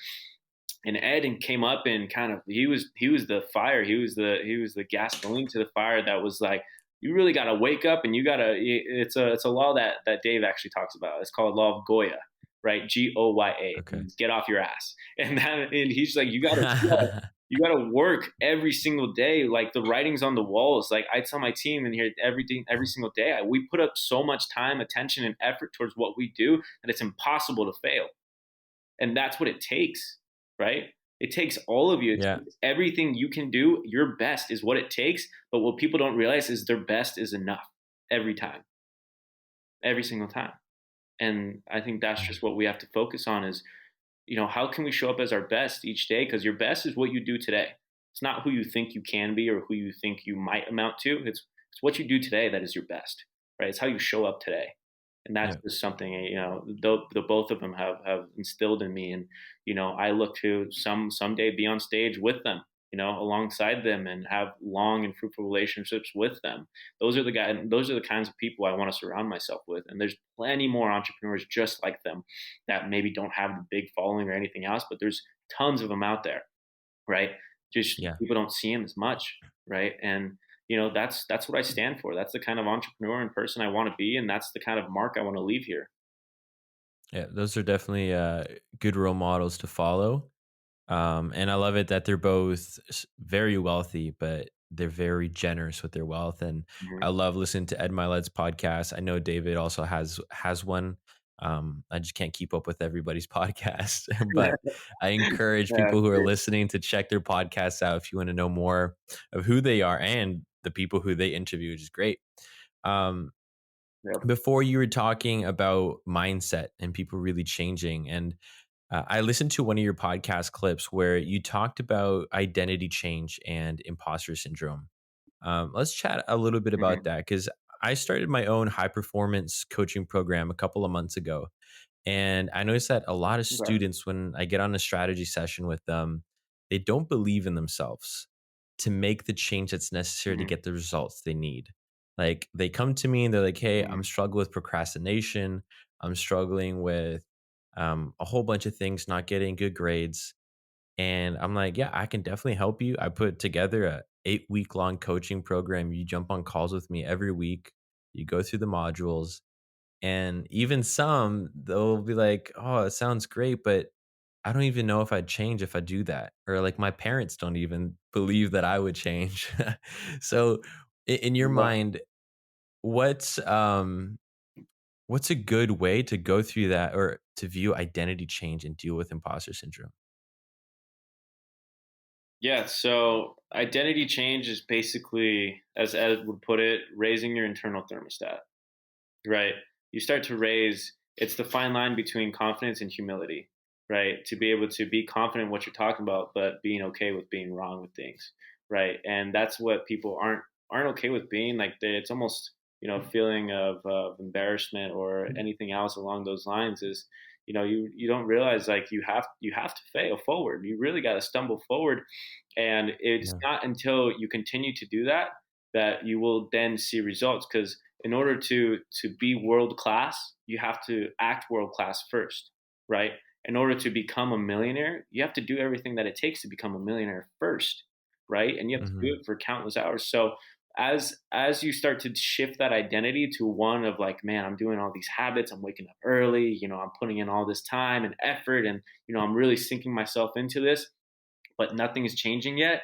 Speaker 2: And Ed came up and kind of, he was the fire. He was the gasoline to the fire that was like, you really got to wake up, and you got to, it's a law that Dave actually talks about. It's called law of Goya, right? Goya.
Speaker 1: Okay.
Speaker 2: Get off your ass. And he's like, you got to work every single day. Like, the writing's on the walls. Like, I tell my team in here every single day, we put up so much time, attention, and effort towards what we do that it's impossible to fail. And that's what it takes, right? It takes all of you. Everything you can do, your best is what it takes. But what people don't realize is their best is enough every time, every single time. And I think that's just what we have to focus on is, how can we show up as our best each day? Because your best is what you do today. It's not who you think you can be or who you think you might amount to. It's what you do today that is your best, right? It's how you show up today. And that's
Speaker 1: Yeah.
Speaker 2: just something, the both of them have instilled in me. And, I look to someday be on stage with them, alongside them and have long and fruitful relationships with them. Those are the kinds of people I want to surround myself with. And there's plenty more entrepreneurs just like them that maybe don't have the big following or anything else, but there's tons of them out there, right? Just
Speaker 1: Yeah.
Speaker 2: people don't see them as much, right? And that's what I stand for. That's the kind of entrepreneur and person I want to be, and that's the kind of mark I want to leave here.
Speaker 1: Yeah. Those are definitely good role models to follow. And I love it that they're both very wealthy, but they're very generous with their wealth. And
Speaker 2: Mhm.
Speaker 1: I love listening to Ed Milet's podcast. I know David also has one. I just can't keep up with everybody's podcast, but I encourage
Speaker 2: Yeah,
Speaker 1: people who are
Speaker 2: sure.
Speaker 1: listening to check their podcasts out if you want to know more of who they are and the people who they interview, which is great. Um,
Speaker 2: Yep.
Speaker 1: Before you were talking about mindset and people really changing, and I listened to one of your podcast clips where you talked about identity change and imposter syndrome. Let's chat a little bit about
Speaker 2: Mhm.
Speaker 1: that because I started my own high performance coaching program a couple of months ago. And I noticed that a lot of
Speaker 2: Okay.
Speaker 1: students, when I get on a strategy session with them, they don't believe in themselves to make the change that's necessary to
Speaker 2: Mhm.
Speaker 1: get the results they need. Like they come to me and they're like, hey, I'm
Speaker 2: Mhm.
Speaker 1: struggling with procrastination. I'm struggling with a whole bunch of things, not getting good grades. And I'm like, yeah, I can definitely help you. I put together a 8 week long coaching program. You jump on calls with me every week. You go through the modules, and even some they'll be like, oh, it sounds great, but I don't even know if I'd change if I do that. Or like my parents don't even believe that I would change. So in your
Speaker 2: Yeah.
Speaker 1: mind, what's what's a good way to go through that or to view identity change and deal with imposter syndrome?
Speaker 2: Yeah, so identity change is basically, as Ed would put it, raising your internal thermostat, right? You start to raise, it's the fine line between confidence and humility, right? To be able to be confident in what you're talking about, but being okay with being wrong with things, right? And that's what people aren't okay with being. Like it's almost, a feeling of embarrassment or anything else along those lines is, you don't realize like you have to fail forward. You really got to stumble forward, and it's
Speaker 1: Yeah.
Speaker 2: not until you continue to do that that you will then see results. Because in order to be world class, you have to act world class first, right? In order to become a millionaire, you have to do everything that it takes to become a millionaire first, right? And you have to do
Speaker 1: Hmm.
Speaker 2: it for countless hours. So as you start to shift that identity to one of like, man, I'm doing all these habits, I'm waking up early, I'm putting in all this time and effort, and I'm really sinking myself into this, but nothing is changing yet.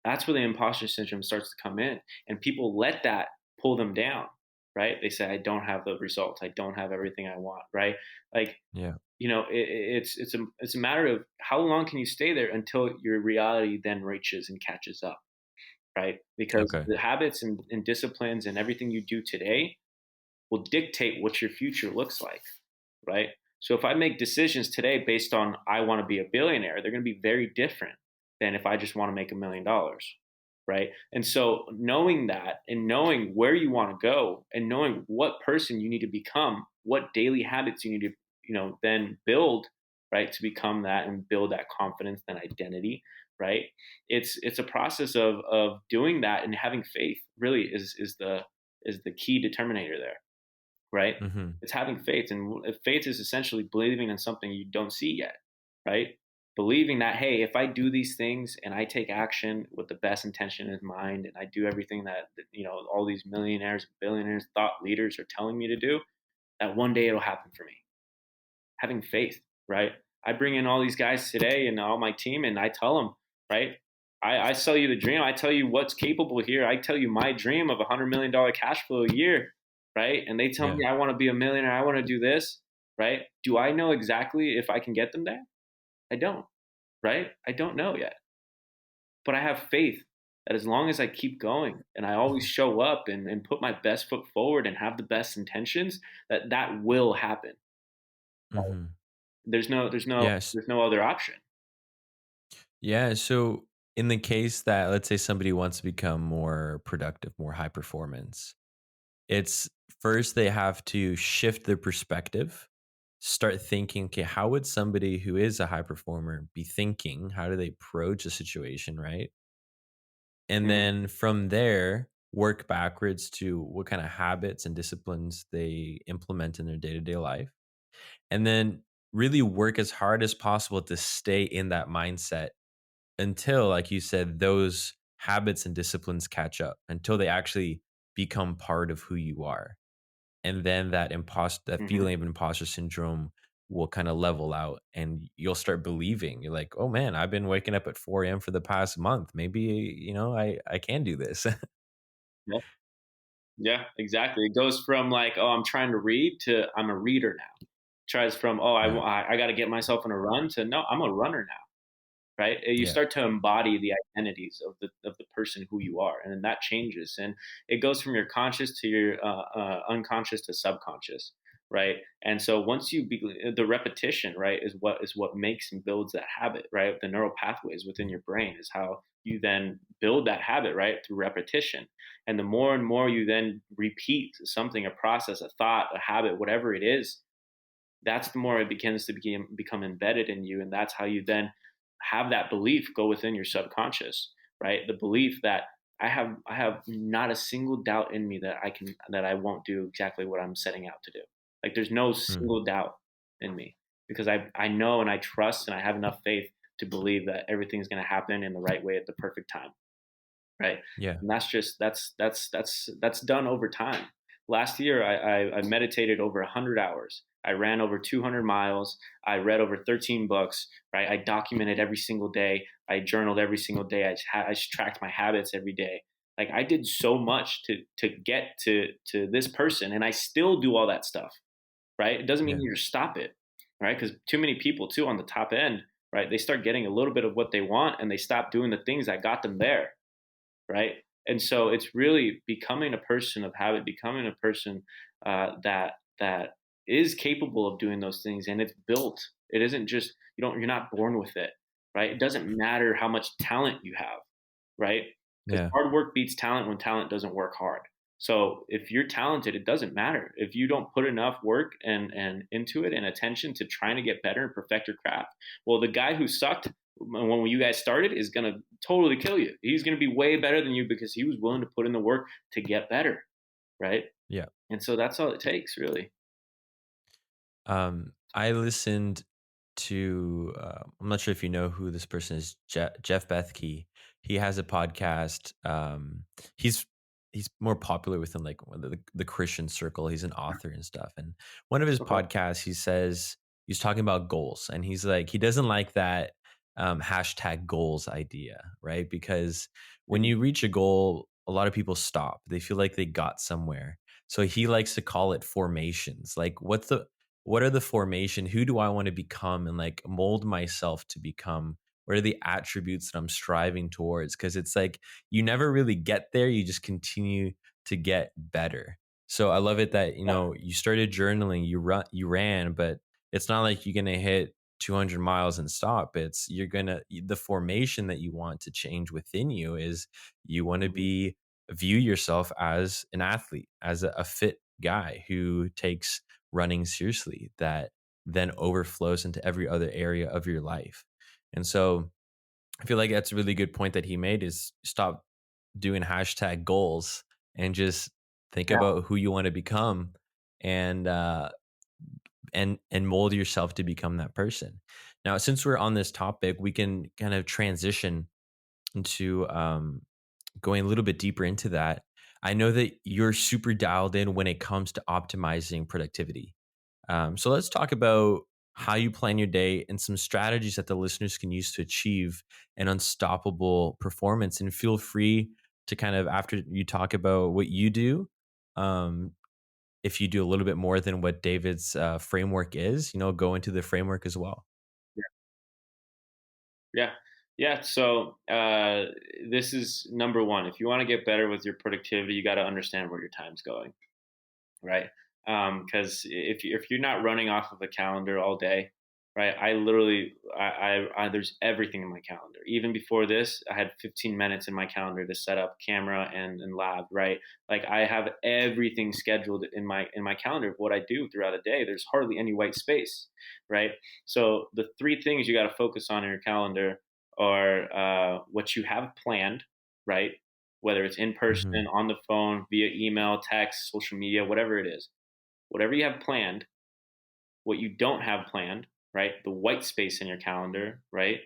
Speaker 2: That's where the imposter syndrome starts to come in, and people let that pull them down, right? They say, I don't have the results, I don't have everything I want, right? Like,
Speaker 1: Yeah.
Speaker 2: it's a matter of how long can you stay there until your reality then reaches and catches up, right? Because
Speaker 1: Okay.
Speaker 2: the habits and disciplines and everything you do today will dictate what your future looks like, right? So if I make decisions today based on I want to be a billionaire, they're going to be very different than if I just want to make $1 million, right? And so knowing that and knowing where you want to go and knowing what person you need to become, what daily habits you need to, then build, right, to become that and build that confidence, then identity, right? It's a process of doing that, and having faith really is the key determinator there, right?
Speaker 1: Hmm.
Speaker 2: It's having faith, and faith is essentially believing in something you don't see yet, right? Believing that, hey, if I do these things and I take action with the best intention in mind, and I do everything that all these millionaires, billionaires, thought leaders are telling me to do, that one day it'll happen for me. Having faith, right? I bring in all these guys today and all my team, and I tell them, right? I sell you the dream. I tell you what's capable here. I tell you my dream of $100 million cash flow a year, right? And they tell
Speaker 1: Yeah.
Speaker 2: me I want to be a millionaire. I want to do this, right? Do I know exactly if I can get them there? I don't, right? I don't know yet, but I have faith that as long as I keep going and I always show up and put my best foot forward and have the best intentions, that that will happen.
Speaker 1: Hmm.
Speaker 2: There's no there's no
Speaker 1: Yes.
Speaker 2: there's no other option.
Speaker 1: Yeah. So, in the case that, let's say, somebody wants to become more productive, more high performance, it's first they have to shift their perspective, start thinking, okay, how would somebody who is a high performer be thinking? How do they approach a situation, right? And
Speaker 2: Mhm,
Speaker 1: then from there, work backwards to what kind of habits and disciplines they implement in their day to day life. And then really work as hard as possible to stay in that mindset until, like you said, those habits and disciplines catch up, until they actually become part of who you are. And then that
Speaker 2: mhm.
Speaker 1: feeling of imposter syndrome will kind of level out, and you'll start believing, you're like, oh man, I've been waking up at 4 a.m. for the past month, maybe, I can do this.
Speaker 2: Yeah, yeah, exactly. It goes from like, "Oh, I'm trying to read," to, "I'm a reader now." Tries from, "Oh,
Speaker 1: Yeah.
Speaker 2: I gotta get myself in a run," to, "No, I'm a runner now." Right? You
Speaker 1: Yeah.
Speaker 2: start to embody the identities of the person who you are, and then that changes, and it goes from your conscious to your unconscious to subconscious, right? And so once the repetition, right, is what makes and builds that habit, right? The neural pathways within your brain is how you then build that habit, right, through repetition. And the more and more you then repeat something, a process, a thought, a habit, whatever it is, that's the more it begins to become embedded in you, and that's how you then have that belief go within your subconscious, right? The belief that I have not a single doubt in me that I won't do exactly what I'm setting out to do. Like there's no
Speaker 1: Mm.
Speaker 2: single doubt in me because I know and I trust and I have enough faith to believe that everything's going to happen in the right way at the perfect time, right?
Speaker 1: Yeah.
Speaker 2: And that's done over time. Last year, I meditated over 100 hours. I ran over 200 miles. I read over 13 books. Right, I documented every single day. I journaled every single day. I tracked my habits every day. Like I did so much to get to this person, and I still do all that stuff. Right, it doesn't mean
Speaker 1: Yeah.
Speaker 2: you just stop it. Right, because too many people too on the top end, right, they start getting a little bit of what they want, and they stop doing the things that got them there, right? And so it's really becoming a person of habit, becoming a person that is capable of doing those things, and it's built. It isn't just you're not born with it, right? It doesn't matter how much talent you have, right? Because
Speaker 1: Yeah.
Speaker 2: hard work beats talent when talent doesn't work hard. So if you're talented, it doesn't matter if you don't put enough work and into it and attention to trying to get better and perfect your craft. Well, the guy who sucked when you guys started is going to totally kill you. He's going to be way better than you because he was willing to put in the work to get better, right?
Speaker 1: Yeah.
Speaker 2: And so that's all it takes, really.
Speaker 1: I listened to, I'm not sure if you know who this person is, Jeff Bethke. He has a podcast. He's he's more popular within like the Christian circle. He's an author and stuff. And one of his
Speaker 2: Okay.
Speaker 1: podcasts, he says he's talking about goals, and he's like he doesn't like that hashtag goals idea, right? Because when
Speaker 2: Mhm.
Speaker 1: you reach a goal, a lot of people stop. They feel like they got somewhere. So he likes to call it formations. Like, what are the formation? Who do I want to become, and like mold myself to become? What are the attributes that I'm striving towards? Because it's like you never really get there. You just continue to get better. So I love it that
Speaker 2: Yeah.
Speaker 1: you started journaling, you ran, but it's not like you're gonna hit 200 miles and stop. It's you're gonna the formation that you want to change within you is you want to
Speaker 2: Mhm.
Speaker 1: be view yourself as an athlete, as a fit guy who takes running seriously, that then overflows into every other area of your life. And so I feel like that's a really good point that he made, is stop doing hashtag goals and just think
Speaker 2: Yeah.
Speaker 1: about who you want to become, and and mold yourself to become that person. Now, since we're on this topic, we can kind of transition into going a little bit deeper into that. I know that you're super dialed in when it comes to optimizing productivity. So let's talk about how you plan your day and some strategies that the listeners can use to achieve an unstoppable performance. And feel free to kind of, after you talk about what you do, um, if you do a little bit more than what David's framework is, go into the framework as well.
Speaker 2: Yeah. Yeah. Yeah. So this is number one. If you want to get better with your productivity, you got to understand where your time's going, right? Because if you're not running off of a calendar all day, right? I literally, there's everything in my calendar. Even before this, I had 15 minutes in my calendar to set up camera and lab, right? Like I have everything scheduled in my calendar of what I do throughout a day. There's hardly any white space, right? So the three things you got to focus on in your calendar are what you have planned, right? Whether it's in
Speaker 1: Mm-hmm.
Speaker 2: person, on the phone, via email, text, social media, whatever it is, whatever you have planned, what you don't have planned, right? The white space in your calendar, right?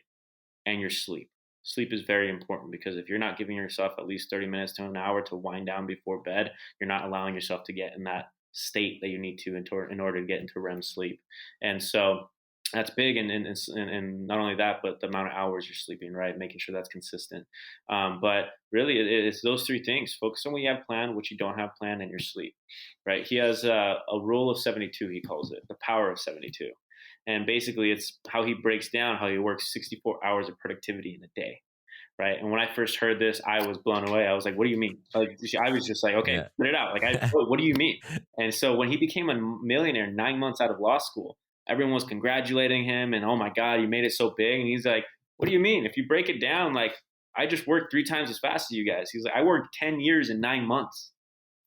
Speaker 2: And your sleep. Sleep is very important because if you're not giving yourself at least 30 minutes to an hour to wind down before bed, you're not allowing yourself to get in that state that you need to in order to get into REM sleep. And so that's big. And not only that, but the amount of hours you're sleeping, right? Making sure that's consistent. But really, it's those three things. Focus on what you have planned, what you don't have planned, and your sleep, right? He has a rule of 72, he calls it, the power of 72. And basically, it's how he breaks down how he works 64 hours of productivity in a day, right? And when I first heard this, I was blown away. I was like, "What do you mean?" Like, I was just like, "Okay,
Speaker 1: Yeah.
Speaker 2: put it out." Like, what do you mean? And so when he became a millionaire 9 months out of law school, everyone was congratulating him and, "Oh my God, you made it so big!" And he's like, "What do you mean? If you break it down, like, I just worked 3 times as fast as you guys." He's like, "I worked 10 years in 9 months."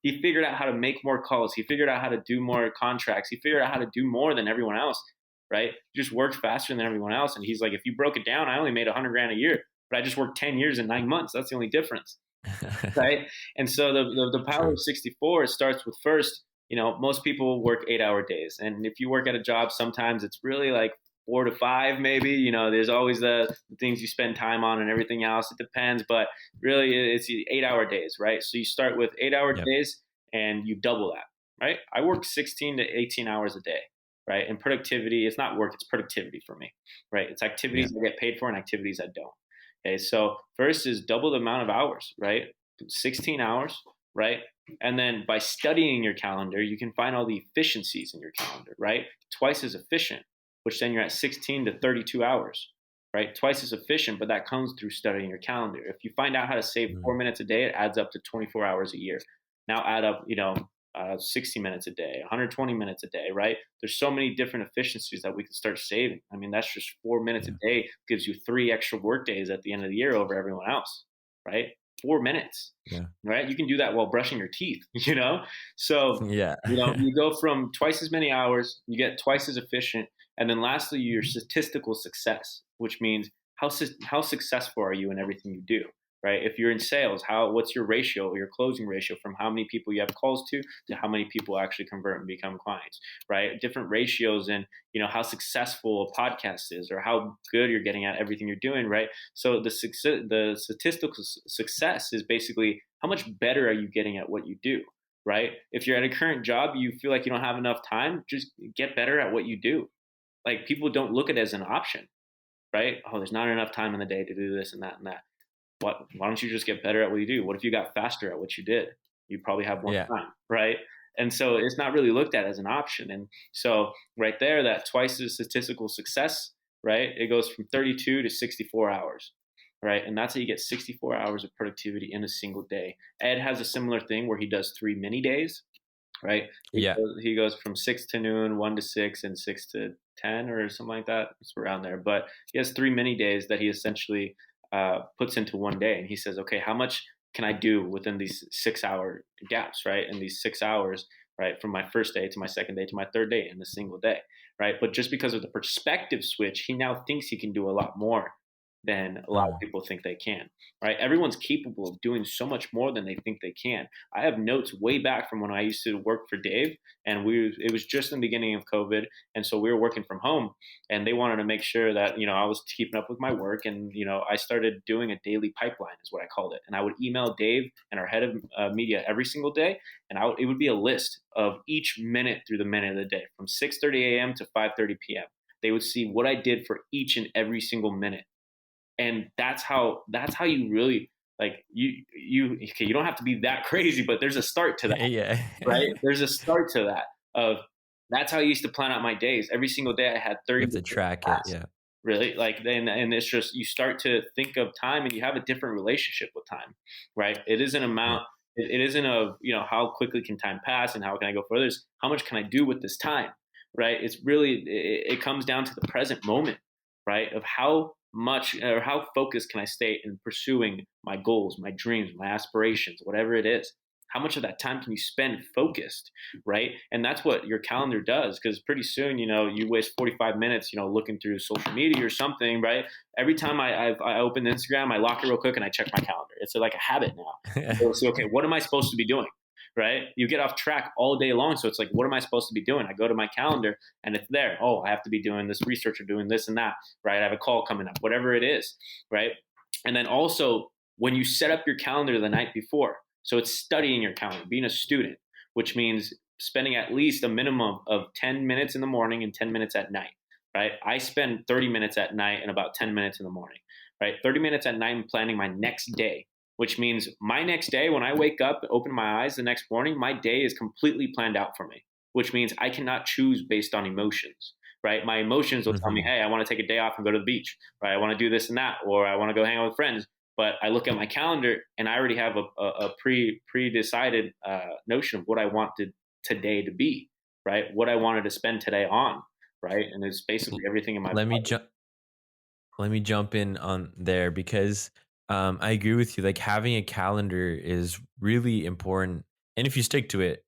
Speaker 2: He figured out how to make more calls. He figured out how to do more contracts. He figured out how to do more than everyone else, right? He just worked faster than everyone else. And he's like, if you broke it down, I only made 100 grand a year, but I just worked 10 years in 9 months. That's the only difference, right? And so the power
Speaker 1: True.
Speaker 2: of 64, it starts with first, most people work 8-hour days. And if you work at a job, sometimes it's really like 4 to 5, maybe. There's always the things you spend time on and everything else. It depends, but really it's 8-hour days, right? So you start with 8-hour
Speaker 1: Yep.
Speaker 2: days and you double that, right? I work 16 to 18 hours a day, right? And productivity, it's not work, it's productivity for me, right? It's
Speaker 1: Yeah.
Speaker 2: activities I get paid for and activities I don't. Okay, so first is double the amount of hours, right? 16 hours, right? And then by studying your calendar, you can find all the efficiencies in your calendar, right? Twice as efficient, which then you're at 16 to 32 hours, right? Twice as efficient, but that comes through studying your calendar. If you find out how to save
Speaker 1: Mm.
Speaker 2: 4 minutes a day, it adds up to 24 hours a year. Now add up, 60 minutes a day, 120 minutes a day, right? There's so many different efficiencies that we can start saving. I mean, that's just 4 minutes a
Speaker 1: Yeah.
Speaker 2: day gives you 3 extra work days at the end of the year over everyone else, right? 4 minutes,
Speaker 1: Yeah.
Speaker 2: right? You can do that while brushing your teeth, you know? So,
Speaker 1: Yeah.
Speaker 2: you go from twice as many hours, you get twice as efficient. And then lastly, your statistical success, which means how successful are you in everything you do, right? If you're in sales, what's your ratio, or your closing ratio from how many people you have calls to how many people actually convert and become clients, right? Different ratios in, how successful a podcast is or how good you're getting at everything you're doing, right? So the statistical success is basically how much better are you getting at what you do, right? If you're at a current job, you feel like you don't have enough time, just get better at what you do. Like people don't look at it as an option, right? Oh, there's not enough time in the day to do this and that and that. Why don't you just get better at what you do? What if you got faster at what you did? You probably have more
Speaker 1: Yeah.
Speaker 2: time, right? And so it's not really looked at as an option. And so right there, that twice the statistical success, right? It goes from 32 to 64 hours, right? And that's how you get 64 hours of productivity in a single day. Ed has a similar thing where he does 3 mini days, right?
Speaker 1: Yeah.
Speaker 2: He goes from 6 to noon, 1 to 6, and 6 to 10 or something like that. It's around there. But he has 3 mini days that he essentially puts into one day. And he says, okay, how much can I do within these 6 hour gaps, right? And these 6 hours, right? From my first day to my second day to my third day in a single day, right? But just because of the perspective switch, he now thinks he can do a lot more than a lot of
Speaker 1: Mm.
Speaker 2: people think they can, right? Everyone's capable of doing so much more than they think they can. I have notes way back from when I used to work for Dave, and it was just in the beginning of COVID, and so we were working from home, and they wanted to make sure that I was keeping up with my work, and I started doing a daily pipeline, is what I called it, and I would email Dave and our head of media every single day, and it would be a list of each minute through the minute of the day from 6:30 a.m. to 5:30 p.m. They would see what I did for each and every single minute, and that's how you really, like, okay, you don't have to be that crazy, but there's a start to that,
Speaker 1: Yeah.
Speaker 2: right? There's a start to that of that's how I used to plan out my days. Every single day I had
Speaker 1: You
Speaker 2: 30
Speaker 1: have to
Speaker 2: different
Speaker 1: track it.
Speaker 2: tasks.
Speaker 1: Yeah.
Speaker 2: really. Like then, and it's just, you start to think of time and you have a different relationship with time, right? It isn't
Speaker 1: Yeah.
Speaker 2: amount, it isn't a, how quickly can time pass and how can I go further? It's how much can I do with this time, right? It's really, it comes down to the present moment, right? Of how much or how focused can I stay in pursuing my goals, my dreams, my aspirations, whatever it is. How much of that time can you spend focused, right? And that's what your calendar does, because pretty soon, you waste 45 minutes, looking through social media or something, right? Every time I open Instagram, I lock it real quick and I check my calendar. It's like a habit now. So it's okay, what am I supposed to be doing? Right? You get off track all day long. So it's like, what am I supposed to be doing? I go to my calendar and it's there. Oh, I have to be doing this research or doing this and that, right? I have a call coming up, whatever it is, right? And then also, when you set up your calendar the night before, so it's studying your calendar, being a student, which means spending at least a minimum of 10 minutes in the morning and 10 minutes at night, right? I spend 30 minutes at night and about 10 minutes in the morning, right? 30 minutes at night, I'm planning my next day, which means my next day, when I wake up, open my eyes the next morning, my day is completely planned out for me, which means I cannot choose based on emotions, right? My emotions will tell me,
Speaker 1: Hmm.
Speaker 2: hey, I want to take a day off and go to the beach, right? I want to do this and that, or I want to go hang out with friends. But I look at my calendar and I already have a pre-decided notion of what I wanted today to be, right? What I wanted to spend today on, right? And it's basically everything in my
Speaker 1: Let me
Speaker 2: body.
Speaker 1: jump. Let me jump in on there because I agree with you. Like having a calendar is really important, and if you stick to it,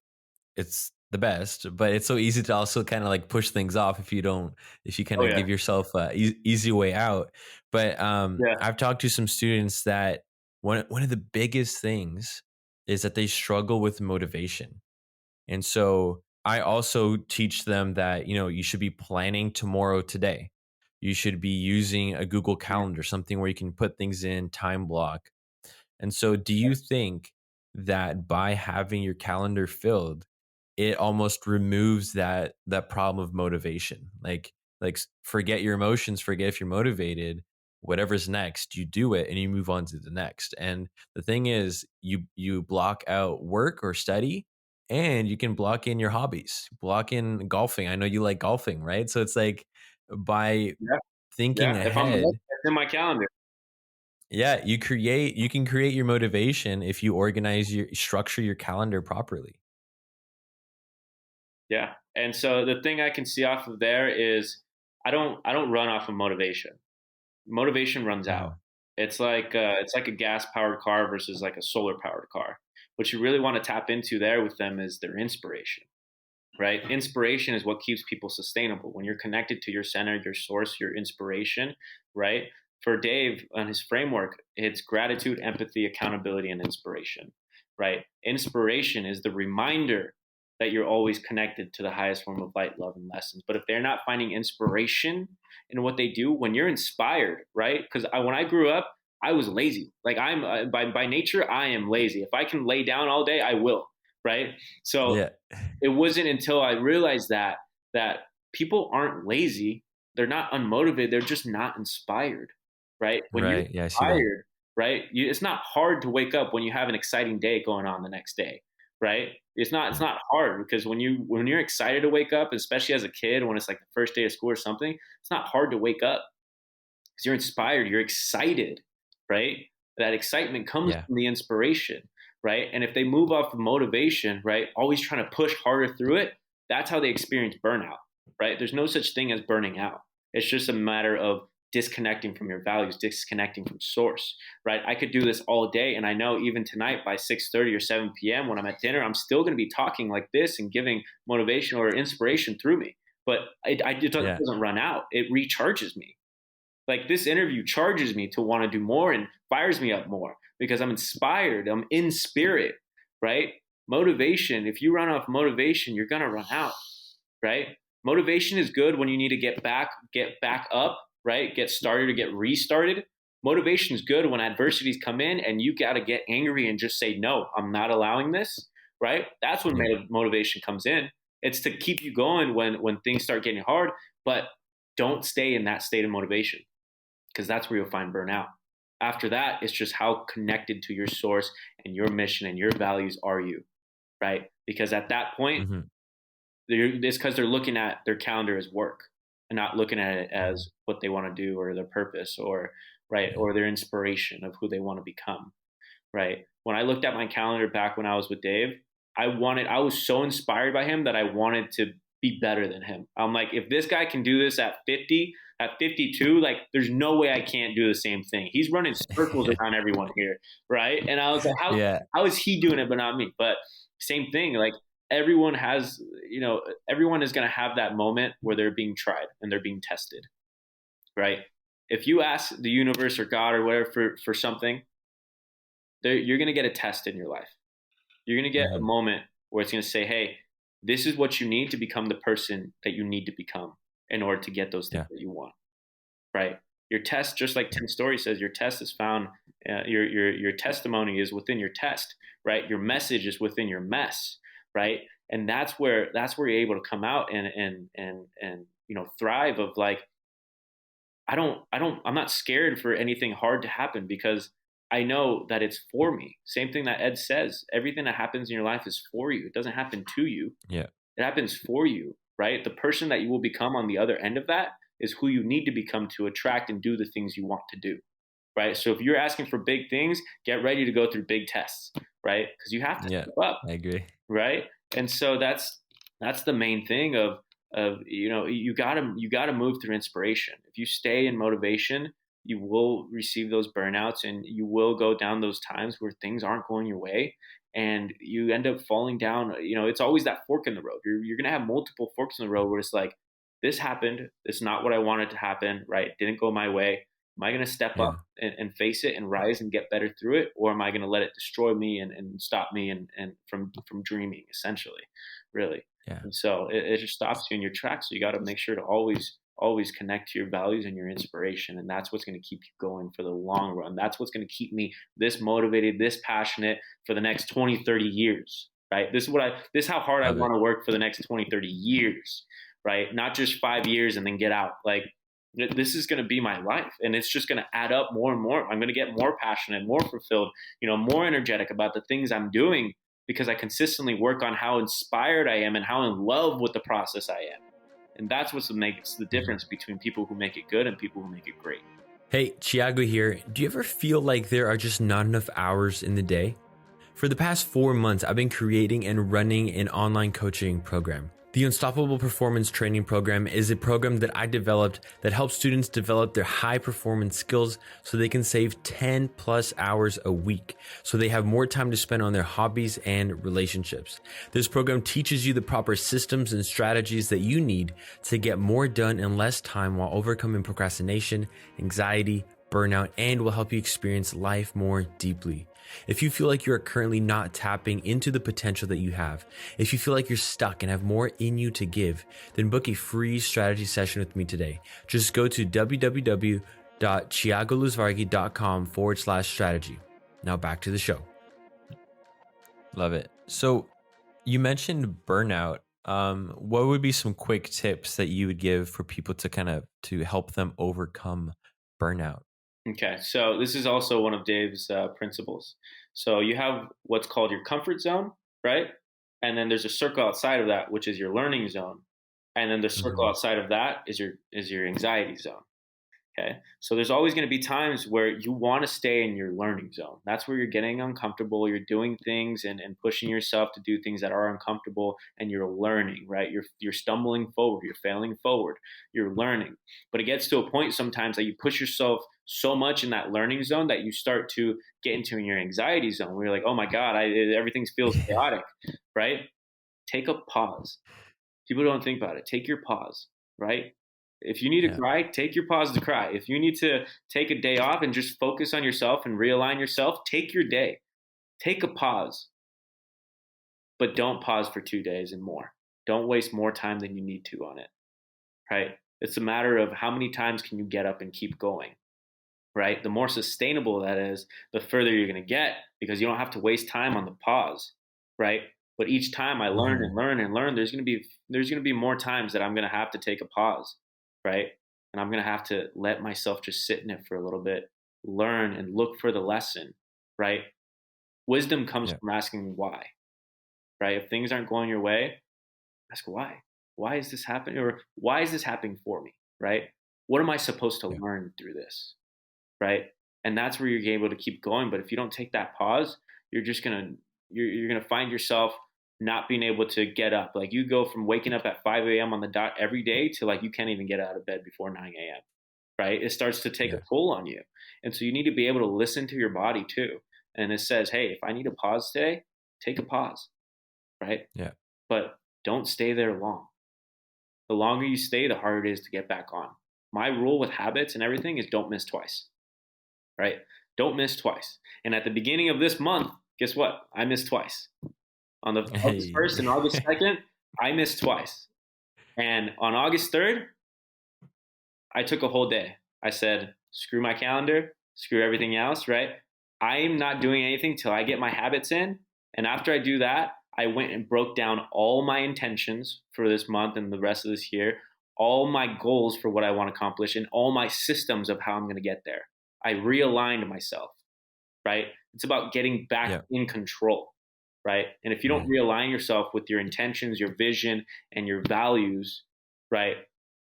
Speaker 1: it's the best. But it's so easy to also kind of like push things off if you don't, if you kind
Speaker 2: Oh
Speaker 1: of
Speaker 2: yeah,
Speaker 1: give yourself a easy way out. But
Speaker 2: yeah,
Speaker 1: I've talked to some students that one of the biggest things is that they struggle with motivation. And so I also teach them that, you should be planning tomorrow today. You should be using a Google Calendar, something where you can put things in, time block. And so do you think that by having your calendar filled, it almost removes that problem of motivation? Forget your emotions, forget if you're motivated, whatever's next, you do it and you move on to the next. And the thing is, you block out work or study, and you can block in your hobbies, block in golfing. I know you like golfing, right? So it's like by
Speaker 2: yeah,
Speaker 1: thinking
Speaker 2: yeah. If I'm
Speaker 1: ahead,
Speaker 2: it's in my calendar,
Speaker 1: yeah, you can create your motivation if you organize your structure your calendar properly.
Speaker 2: yeah. And so the thing I can see off of there is I don't run off of motivation. Motivation runs out.
Speaker 1: Mhm.
Speaker 2: It's like a gas powered car versus like a solar powered car. What you really want to tap into there with them is their inspiration, right? Inspiration is what keeps people sustainable. When you're connected to your center, your source, your inspiration, right? For Dave on his framework, it's gratitude, empathy, accountability, and inspiration, right? Inspiration is the reminder that you're always connected to the highest form of light, love, and lessons. But if they're not finding inspiration in what they do, when you're inspired, right? Because when I grew up, I was lazy. Like I'm by nature, I am lazy. If I can lay down all day, I will, right? So
Speaker 1: Yeah.
Speaker 2: it wasn't until I realized that people aren't lazy, they're not unmotivated, they're just not inspired, right? When you're
Speaker 1: Right. Yeah, I see that.
Speaker 2: inspired, right? It's not hard to wake up when you have an exciting day going on the next day, right? It's
Speaker 1: Mm.
Speaker 2: not hard because when you're excited to wake up, especially as a kid, when it's like the first day of school or something, it's not hard to wake up because you're inspired, you're excited, right? That excitement comes
Speaker 1: Yeah.
Speaker 2: from the inspiration, right? And if they move off of motivation, right, always trying to push harder through it, that's how they experience burnout, right? There's no such thing as burning out. It's just a matter of disconnecting from your values, disconnecting from source, right? I could do this all day, and I know even tonight by 6:30 or 7 p.m. when I'm at dinner, I'm still going to be talking like this and giving motivation or inspiration through me. But it
Speaker 1: Yeah.
Speaker 2: doesn't run out. It recharges me, like this interview charges me to want to do more and fires me up more because I'm inspired. I'm in spirit, right? Motivation. If you run off motivation, you're gonna run out, right? Motivation is good when you need to get back up, right? Get started or get restarted. Motivation is good when adversities come in and you got to get angry and just say, no, I'm not allowing this, right? That's when
Speaker 1: Yeah.
Speaker 2: motivation comes in. It's to keep you going when things start getting hard, but don't stay in that state of motivation because that's where you'll find burnout. After that, it's just how connected to your source and your mission and your values are you, right? Because at that point,
Speaker 1: Mhm.
Speaker 2: it's because they're looking at their calendar as work. and not looking at it as what they want to do or their purpose or right or their inspiration of who they want to become. Right. When I looked at my calendar back when I was with Dave, I was so inspired by him that I wanted to be better than him. I'm like, if this guy can do this at 50, at 52, like there's no way I can't do the same thing. He's running circles around everyone here. Right. And I was like, how is he doing it, but not me? But same thing, like everyone has, everyone is going to have that moment where they're being tried and they're being tested. Right. If you ask the universe or God or whatever for something, you're going to get a test in your life. You're going to get a moment where it's going to say, hey, this is what you need to become the person that you need to become in order to get those things that you want. Right. Your test, just like Tim Story says, your test is found, your testimony is within your test, right? Your message is within your mess. Right. And that's where you're able to come out and thrive of like, I'm not scared for anything hard to happen because I know that it's for me. Same thing that Ed says. Everything that happens in your life is for you. It doesn't happen to you.
Speaker 1: Yeah.
Speaker 2: It happens for you, right? The person that you will become on the other end of that is who you need to become to attract and do the things you want to do, right? So if you're asking for big things, get ready to go through big tests, right? Because you have to step up.
Speaker 1: I agree.
Speaker 2: Right? And so that's the main thing of you gotta move through inspiration. If you stay in motivation, you will receive those burnouts and you will go down those times where things aren't going your way and you end up falling down. It's always that fork in the road. You're going to have multiple forks in the road where it's like, this happened. It's not what I wanted to happen, right? It didn't go my way. Am I going to step up and face it and rise and get better through it? Or am I going to let it destroy me and stop me and from dreaming, essentially, really? Yeah. And so it just stops you in your tracks. So you got to make sure to always connect to your values and your inspiration. And that's what's going to keep you going for the long run. That's what's going to keep me this motivated, this passionate for the next 20, 30 years, right? This is how hard I want to work for the next 20, 30 years, right? Not just 5 years and then get out. Like this is going to be my life and it's just going to add up more and more. I'm going to get more passionate, more fulfilled, more energetic about the things I'm doing because I consistently work on how inspired I am and how in love with the process I am. And that's what makes the difference between people who make it good and people who make it great.
Speaker 1: Hey, Thiago here. Do you ever feel like there are just not enough hours in the day? For the past 4 months, I've been creating and running an online coaching program. The Unstoppable Performance Training Program is a program that I developed that helps students develop their high performance skills so they can save 10 plus hours a week, so they have more time to spend on their hobbies and relationships. This program teaches you the proper systems and strategies that you need to get more done in less time while overcoming procrastination, anxiety, burnout, and will help you experience life more deeply. If you feel like you are currently not tapping into the potential that you have, if you feel like you're stuck and have more in you to give, then book a free strategy session with me today. Just go to www.thiagoluzvarghi.com/strategy. Now back to the show. Love it. So you mentioned burnout. What would be some quick tips that you would give for people to help them overcome burnout?
Speaker 2: Okay, so this is also one of Dave's principles. So you have what's called your comfort zone, right? And then there's a circle outside of that, which is your learning zone. And then the circle outside of that is your anxiety zone. Okay, so there's always going to be times where you want to stay in your learning zone. That's where you're getting uncomfortable. You're doing things and pushing yourself to do things that are uncomfortable, and you're learning, right? You're stumbling forward. You're failing forward. You're learning. But it gets to a point sometimes that you push yourself so much in that learning zone that you start to get into your anxiety zone where you're like, oh my God, everything feels chaotic, right? Take a pause. People don't think about it. Take your pause, right? If you need to cry, take your pause to cry. If you need to take a day off and just focus on yourself and realign yourself, take your day. Take a pause. But don't pause for 2 days and more. Don't waste more time than you need to on it, right? It's a matter of how many times can you get up and keep going, right? The more sustainable that is, the further you're going to get because you don't have to waste time on the pause, right? But each time I learn and learn and learn, there's going to be more times that I'm going to have to take a pause. Right? And I'm going to have to let myself just sit in it for a little bit, learn and look for the lesson, right? Wisdom comes from asking why, right? If things aren't going your way, ask why. Why is this happening? Or why is this happening for me? Right? What am I supposed to
Speaker 1: Yeah.
Speaker 2: learn through this? Right? And that's where you're able to keep going. But if you don't take that pause, you're just you're gonna find yourself not being able to get up. Like you go from waking up at 5 a.m. on the dot every day to like you can't even get out of bed before 9 a.m. Right? It starts to take a
Speaker 1: Yeah.
Speaker 2: toll on you. And so you need to be able to listen to your body too. And it says, hey, if I need a pause today, take a pause. Right?
Speaker 1: Yeah.
Speaker 2: But don't stay there long. The longer you stay, the harder it is to get back on. My rule with habits and everything is don't miss twice. Right? Don't miss twice. And at the beginning of this month, guess what? I missed twice. On the August
Speaker 1: Hey.
Speaker 2: 1st and August 2nd, I missed twice. And on August 3rd, I took a whole day. I said, screw my calendar, screw everything else, right? I'm not doing anything till I get my habits in. And after I do that, I went and broke down all my intentions for this month and the rest of this year, all my goals for what I want to accomplish, and all my systems of how I'm going to get there. I realigned myself, right? It's about getting back in control, right? And if you don't realign yourself with your intentions, your vision, and your values, right,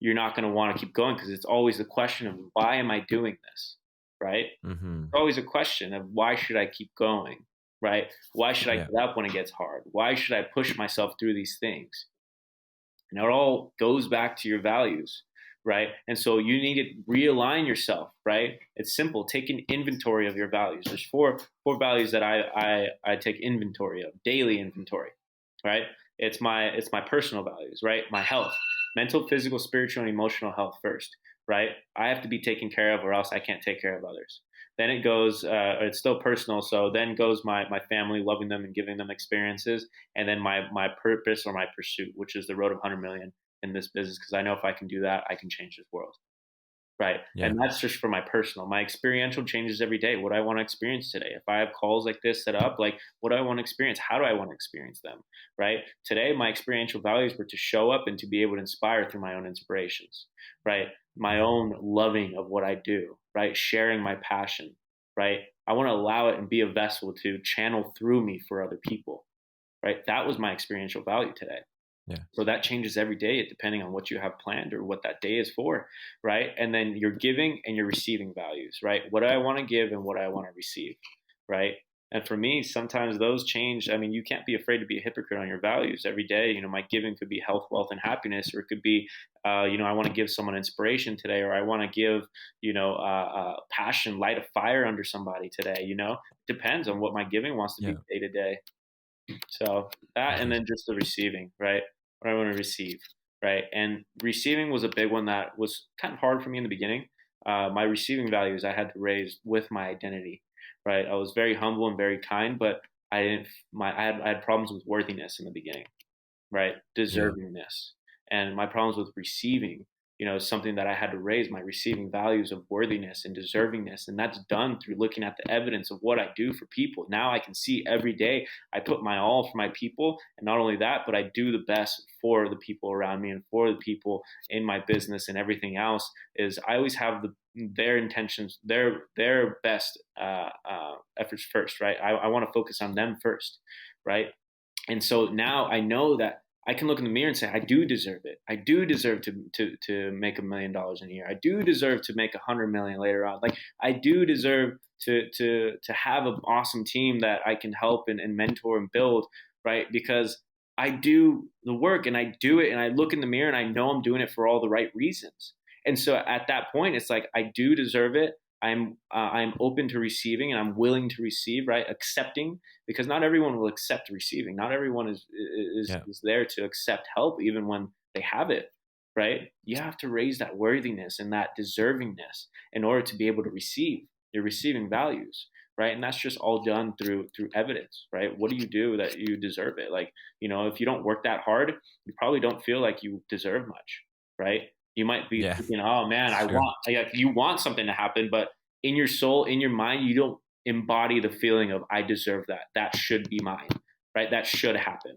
Speaker 2: you're not going to want to keep going because it's always the question of why am I doing this, right?
Speaker 1: Mm-hmm.
Speaker 2: It's always a question of why should I keep going, right? Why should I get up when it gets hard? Why should I push myself through these things? And it all goes back to your values, right? And so you need to realign yourself, right? It's simple. Take an inventory of your values. There's four values that I take inventory of, daily inventory, right? It's my personal values, right? My health, mental, physical, spiritual, and emotional health first, right? I have to be taken care of or else I can't take care of others. Then it goes, it's still personal. So then goes my family, loving them and giving them experiences. And then my purpose or my pursuit, which is the road of 100 million in this business. Because I know if I can do that, I can change this world. Right.
Speaker 1: Yeah.
Speaker 2: And that's just for my personal. My experiential changes every day. What I want to experience today. If I have calls like this set up, like what do I want to experience? How do I want to experience them? Right. Today, my experiential values were to show up and to be able to inspire through my own inspirations. Right. My own loving of what I do. Right. Sharing my passion. Right. I want to allow it and be a vessel to channel through me for other people. Right. That was my experiential value today.
Speaker 1: Yeah.
Speaker 2: So that changes every day depending on what you have planned or what that day is for, right? And then you're giving and you're receiving values, right? What do I want to give and what do I want to receive, right? And for me, sometimes those change. I mean, you can't be afraid to be a hypocrite on your values every day. You know, my giving could be health, wealth, and happiness, or it could be, I want to give someone inspiration today, or I want to give, passion, light a fire under somebody today. You know, depends on what my giving wants to be day to day. So that, and then just the receiving, right? What I want to receive, right? And receiving was a big one that was kind of hard for me in the beginning. My receiving values I had to raise with my identity, right? I was very humble and very kind, but I had problems with worthiness in the beginning, right? Deservingness, and my problems with receiving, something that I had to raise my receiving values of worthiness and deservingness. And that's done through looking at the evidence of what I do for people. Now I can see every day I put my all for my people. And not only that, but I do the best for the people around me and for the people in my business, and everything else is I always have their intentions, their best efforts first, right? I want to focus on them first, right? And so now I know that I can look in the mirror and say, I do deserve it. I do deserve to make $1 million in a year. I do deserve to make 100 million later on. Like I do deserve to have an awesome team that I can help and mentor and build, right? Because I do the work and I do it and I look in the mirror and I know I'm doing it for all the right reasons. And so at that point, it's like, I do deserve it. I'm open to receiving and I'm willing to receive, right? Accepting, because not everyone will accept receiving. Not everyone is there to accept help, even when they have it, right? You have to raise that worthiness and that deservingness in order to be able to receive your receiving values, right? And that's just all done through evidence, right? What do you do that you deserve it? Like, if you don't work that hard, you probably don't feel like you deserve much, right? You might be thinking, oh man, you want something to happen, but in your soul, in your mind, you don't embody the feeling of I deserve that. That should be mine, right? That should happen,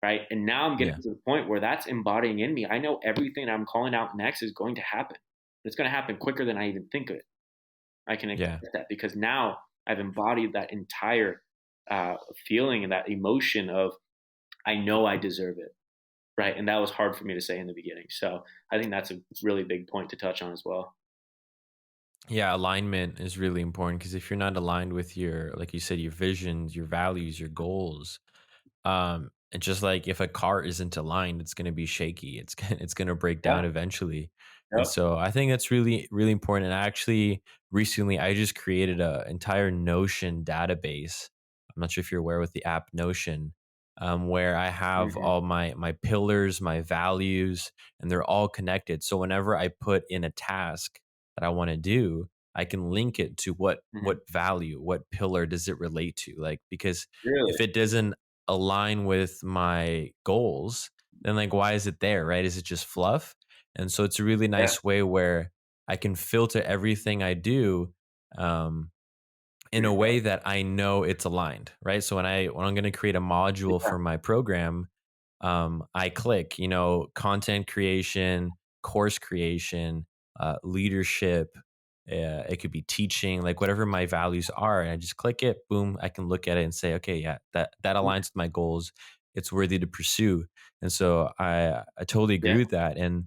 Speaker 2: right? And now I'm getting to the point where that's embodying in me. I know everything I'm calling out next is going to happen. It's going to happen quicker than I even think of it. I can accept that because now I've embodied that entire feeling and that emotion of I know I deserve it. right? And that was hard for me to say in the beginning. So I think that's a really big point to touch on as well.
Speaker 1: Yeah, alignment is really important because if you're not aligned with like you said, your visions, your values, your goals, and just like if a car isn't aligned, it's going to be shaky. It's going to break
Speaker 2: Yeah.
Speaker 1: down eventually. And
Speaker 2: Yep.
Speaker 1: so I think that's really really important. And actually, recently I just created a entire Notion database. I'm not sure if you're aware with the app Notion, where I have
Speaker 2: Hmm.
Speaker 1: all my pillars, my values, and they're all connected. So whenever I put in a task that I want to do, I can link it to
Speaker 2: Hmm.
Speaker 1: what value, what pillar does it relate to? Like because
Speaker 2: Really?
Speaker 1: if it doesn't align with my goals, then like why is it there, right? Is it just fluff? And so it's a really
Speaker 2: Yeah.
Speaker 1: nice way where I can filter everything I do um,
Speaker 2: For
Speaker 1: in a way
Speaker 2: yourself.
Speaker 1: that I know it's aligned, right? So when I'm going to create a module
Speaker 2: Yeah.
Speaker 1: for my program, I click, content creation, course creation, leadership. It could be teaching, like whatever my values are, and I just click it. Boom, I can look at it and say, okay, yeah, that aligns with my goals. It's worthy to pursue, and so I totally agree
Speaker 2: Yeah.
Speaker 1: with that. And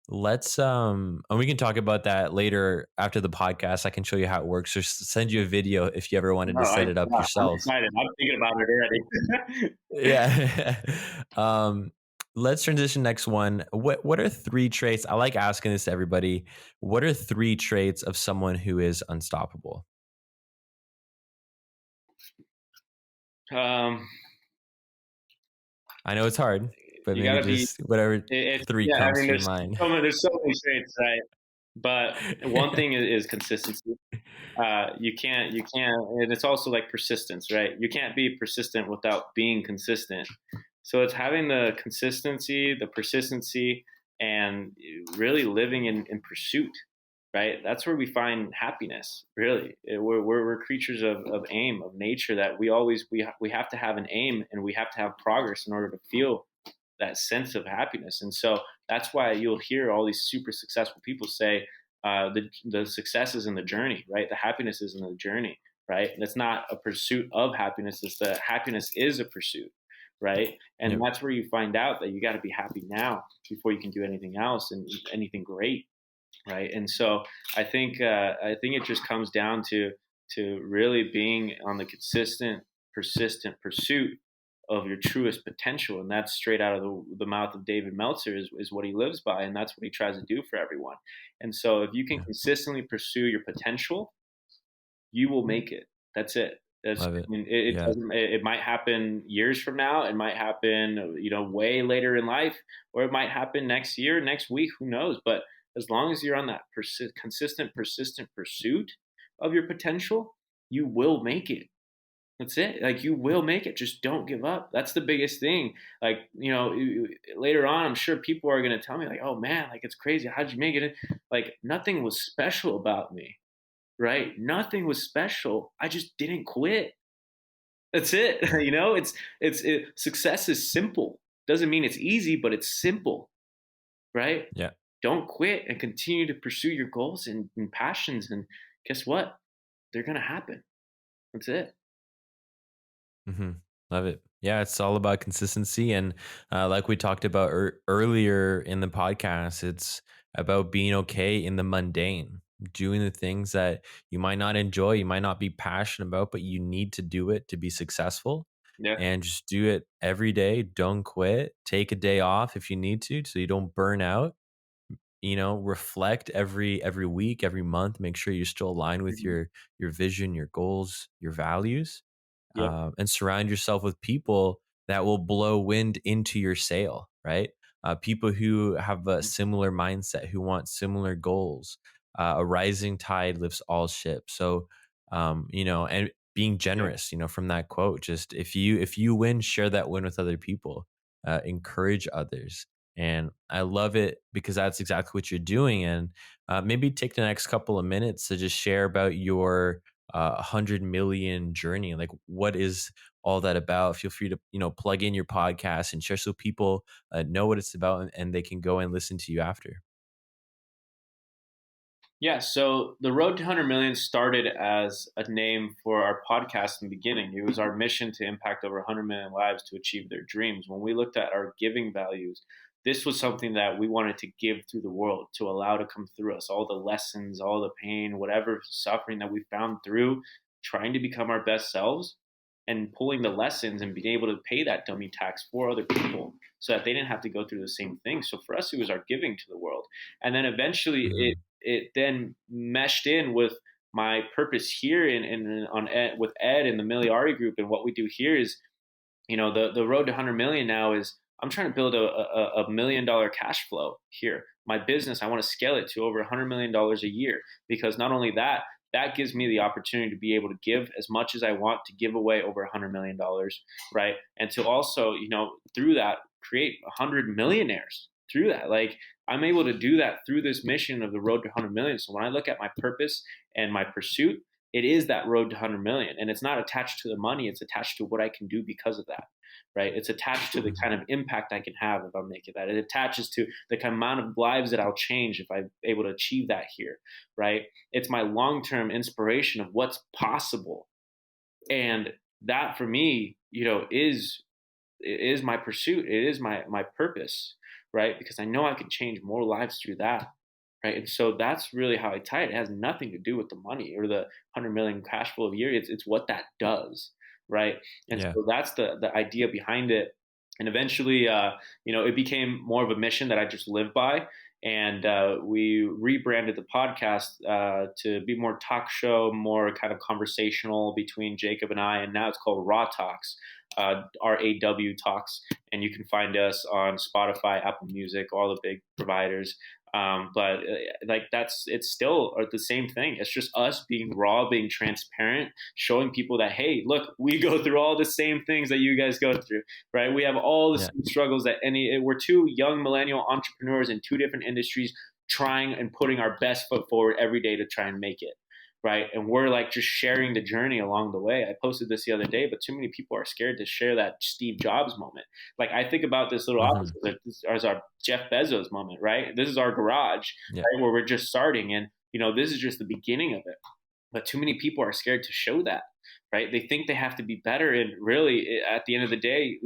Speaker 1: and we can talk about that later after the podcast. I can show you how it works, or send you a video if you ever wanted
Speaker 2: No,
Speaker 1: to
Speaker 2: I,
Speaker 1: set it up
Speaker 2: yeah, I'm
Speaker 1: yourself.
Speaker 2: excited. I'm thinking about it already.
Speaker 1: Yeah. um, let's transition next one. What are three traits? I like asking this to everybody. What are three traits of someone who is unstoppable?
Speaker 2: um,
Speaker 1: I know it's hard, but
Speaker 2: you
Speaker 1: maybe
Speaker 2: got to be.
Speaker 1: just whatever three
Speaker 2: Yeah, I
Speaker 1: comes
Speaker 2: mean,
Speaker 1: to your mind.
Speaker 2: there's so many traits, right? But one thing is consistency. You can't, and it's also like persistence, right? You can't be persistent without being consistent. So it's having the consistency, the persistency, and really living in pursuit, right? That's where we find happiness. Really, we're creatures of aim, of nature. That we have to have an aim, and we have to have progress in order to feel that sense of happiness. And so that's why you'll hear all these super successful people say the success is in the journey, right? The happiness is in the journey, right? And it's not a pursuit of happiness. It's the happiness is a pursuit, right? And
Speaker 1: Yep.
Speaker 2: that's where you find out that you got to be happy now before you can do anything else and anything great, right? And so I think it just comes down to really being on the consistent, persistent pursuit of your truest potential, and that's straight out of the mouth of David Meltzer is what he lives by, and that's what he tries to do for everyone. And so, if you can
Speaker 1: Yeah.
Speaker 2: consistently pursue your potential, you will make it. That's it. That's
Speaker 1: Love
Speaker 2: I
Speaker 1: it.
Speaker 2: mean, it
Speaker 1: Yeah.
Speaker 2: doesn't. It might happen years from now. It might happen, way later in life, or it might happen next year, next week. Who knows? But as long as you're on that consistent, persistent pursuit of your potential, you will make it. That's it. Like you will make it. Just don't give up. That's the biggest thing. Like, later on, I'm sure people are going to tell me like, "Oh man, like it's crazy. How'd you make it?" Like nothing was special about me, right? Nothing was special. I just didn't quit. That's it.
Speaker 1: Yeah.
Speaker 2: Success is simple. Doesn't mean it's easy, but it's simple, right?
Speaker 1: Yeah.
Speaker 2: Don't quit and continue to pursue your goals and passions. And guess what? They're going to happen. That's it.
Speaker 1: hmm Love it. Yeah, it's all about consistency, and like we talked about earlier in the podcast, it's about being okay in the mundane, doing the things that you might not enjoy, you might not be passionate about, but you need to do it to be successful,
Speaker 2: Yeah.
Speaker 1: and just do it every day. Don't quit. Take a day off if you need to, so you don't burn out. Reflect every week, every month. Make sure you're still aligned with
Speaker 2: Mhm.
Speaker 1: your vision, your goals, your values,
Speaker 2: Yep.
Speaker 1: and surround yourself with people that will blow wind into your sail, right? People who have a similar mindset, who want similar goals. A rising tide lifts all ships. So, and being
Speaker 2: Yeah.
Speaker 1: generous, from that quote, just if you win, share that win with other people, encourage others. And I love it because that's exactly what you're doing. And maybe take the next couple of minutes to just share about your 100 million journey. Like, what is all that about? Feel free to plug in your podcast and share so people know what it's about, and they can go and listen to you after.
Speaker 2: Yeah, so the Road to 100 Million started as a name for our podcast in the beginning. It was our mission to impact over 100 million lives to achieve their dreams. When we looked at our giving values, this was something that we wanted to give through the world, to allow to come through us, all the lessons, all the pain, whatever suffering that we found through trying to become our best selves and pulling the lessons and being able to pay that dummy tax for other people so that they didn't have to go through the same thing. So for us, it was our giving to the world. And then eventually it then meshed in with my purpose here on Ed, with Ed and the Miliari group. And what we do here is, the road to 100 million now is I'm trying to build a $1 million cash flow here. My business, I want to scale it to over $100 million a year, because not only that gives me the opportunity to be able to give as much as I want, to give away over $100 million, right? And to also, through that, create 100 millionaires through that. Like, I'm able to do that through this mission of the road to 100 million. So when I look at my purpose and my pursuit, it is that road to 100 million. And it's not attached to the money. It's attached to what I can do because of that, right? It's attached to the kind of impact I can have if I'm making that. It attaches to the kind of amount of lives that I'll change if I'm able to achieve that here, right? It's my long-term inspiration of what's possible. And that for me, is my pursuit. It is my purpose, right? Because I know I can change more lives through that, right? And so that's really how I tie it. It has nothing to do with the money or the 100 million cash flow a year. It's what that does, right? And so that's the idea behind it. And eventually, it became more of a mission that I just live by. And we rebranded the podcast to be more talk show, more kind of conversational between Jacob and I. And now it's called Raw Talks, RAW Talks. And you can find us on Spotify, Apple Music, all the big providers. But it's still the same thing. It's just us being raw, being transparent, showing people that, hey, look, we go through all the same things that you guys go through, right? We have all the same struggles that we're two young millennial entrepreneurs in two different industries trying and putting our best foot forward every day to try and make it. Right. And we're like just sharing the journey along the way. I posted this the other day, but too many people are scared to share that Steve Jobs moment. Like, I think about this little office as our Jeff Bezos moment, right? This is our garage, right, where we're just starting. And, this is just the beginning of it. But too many people are scared to show that, right? They think they have to be better. And really, at the end of the day,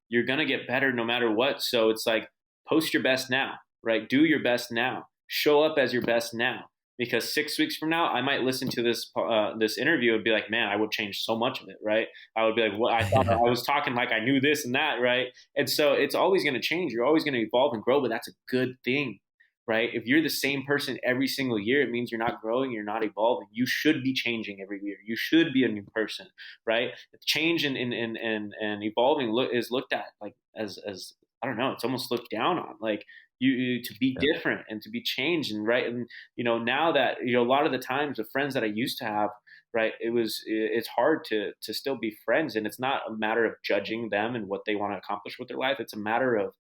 Speaker 2: you're going to get better no matter what. So it's like, post your best now, right? Do your best now. Show up as your best now. Because 6 weeks from now, I might listen to this interview and be like, man, I would change so much of it, right? I would be like, well, I thought I was talking like I knew this and that, right? And so it's always going to change. You're always going to evolve and grow, but that's a good thing, right? If you're the same person every single year, it means you're not growing, you're not evolving. You should be changing every year. You should be a new person, right? Change and evolving is looked at like as I don't know, it's almost looked down on, like you to be different and to be changed. And right. And, now that, a lot of the times the friends that I used to have, right, it's hard to still be friends. And it's not a matter of judging them and what they want to accomplish with their life. It's a matter of,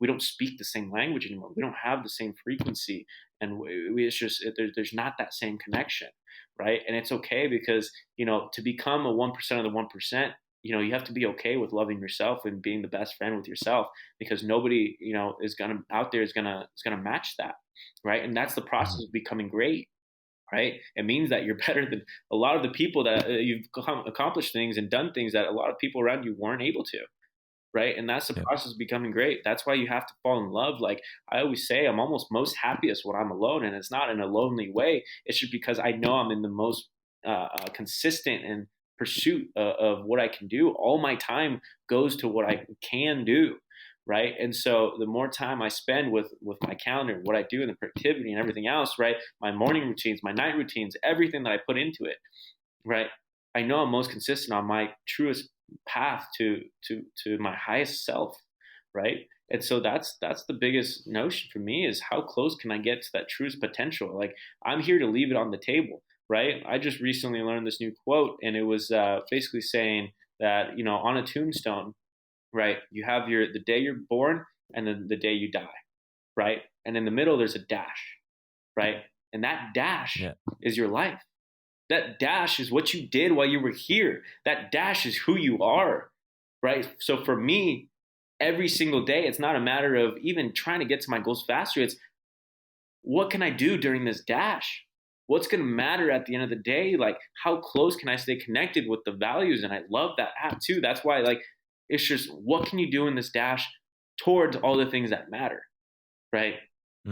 Speaker 2: we don't speak the same language anymore. We don't have the same frequency. And it's just, there's not that same connection. Right. And it's okay because, to become a 1% of the 1%, you have to be okay with loving yourself and being the best friend with yourself, because nobody, is going to match that. Right. And that's the process of becoming great. Right. It means that you're better than a lot of the people that you've accomplished things and done things that a lot of people around you weren't able to. Right. And that's the process of becoming great. That's why you have to fall in love. Like I always say, I'm almost most happiest when I'm alone, and it's not in a lonely way. It's just because I know I'm in the most consistent and pursuit of what I can do. All my time goes to what I can do. Right. And so the more time I spend with my calendar, what I do, and the productivity and everything else, right, my morning routines, my night routines, everything that I put into it, right, I know I'm most consistent on my truest path to my highest self. Right. And so that's the biggest notion for me, is how close can I get to that truest potential? Like, I'm here to leave it on the table. Right. I just recently learned this new quote, and it was basically saying that, on a tombstone, right, you have the day you're born and then the day you die. Right. And in the middle, there's a dash. Right. And that dash is your life. That dash is what you did while you were here. That dash is who you are. Right. So for me, every single day, it's not a matter of even trying to get to my goals faster. It's, what can I do during this dash? what's going to matter at the end of the day? Like, how close can I stay connected with the values? And I love that app too. That's why, like, it's just, what can you do in this dash towards all the things that matter, right?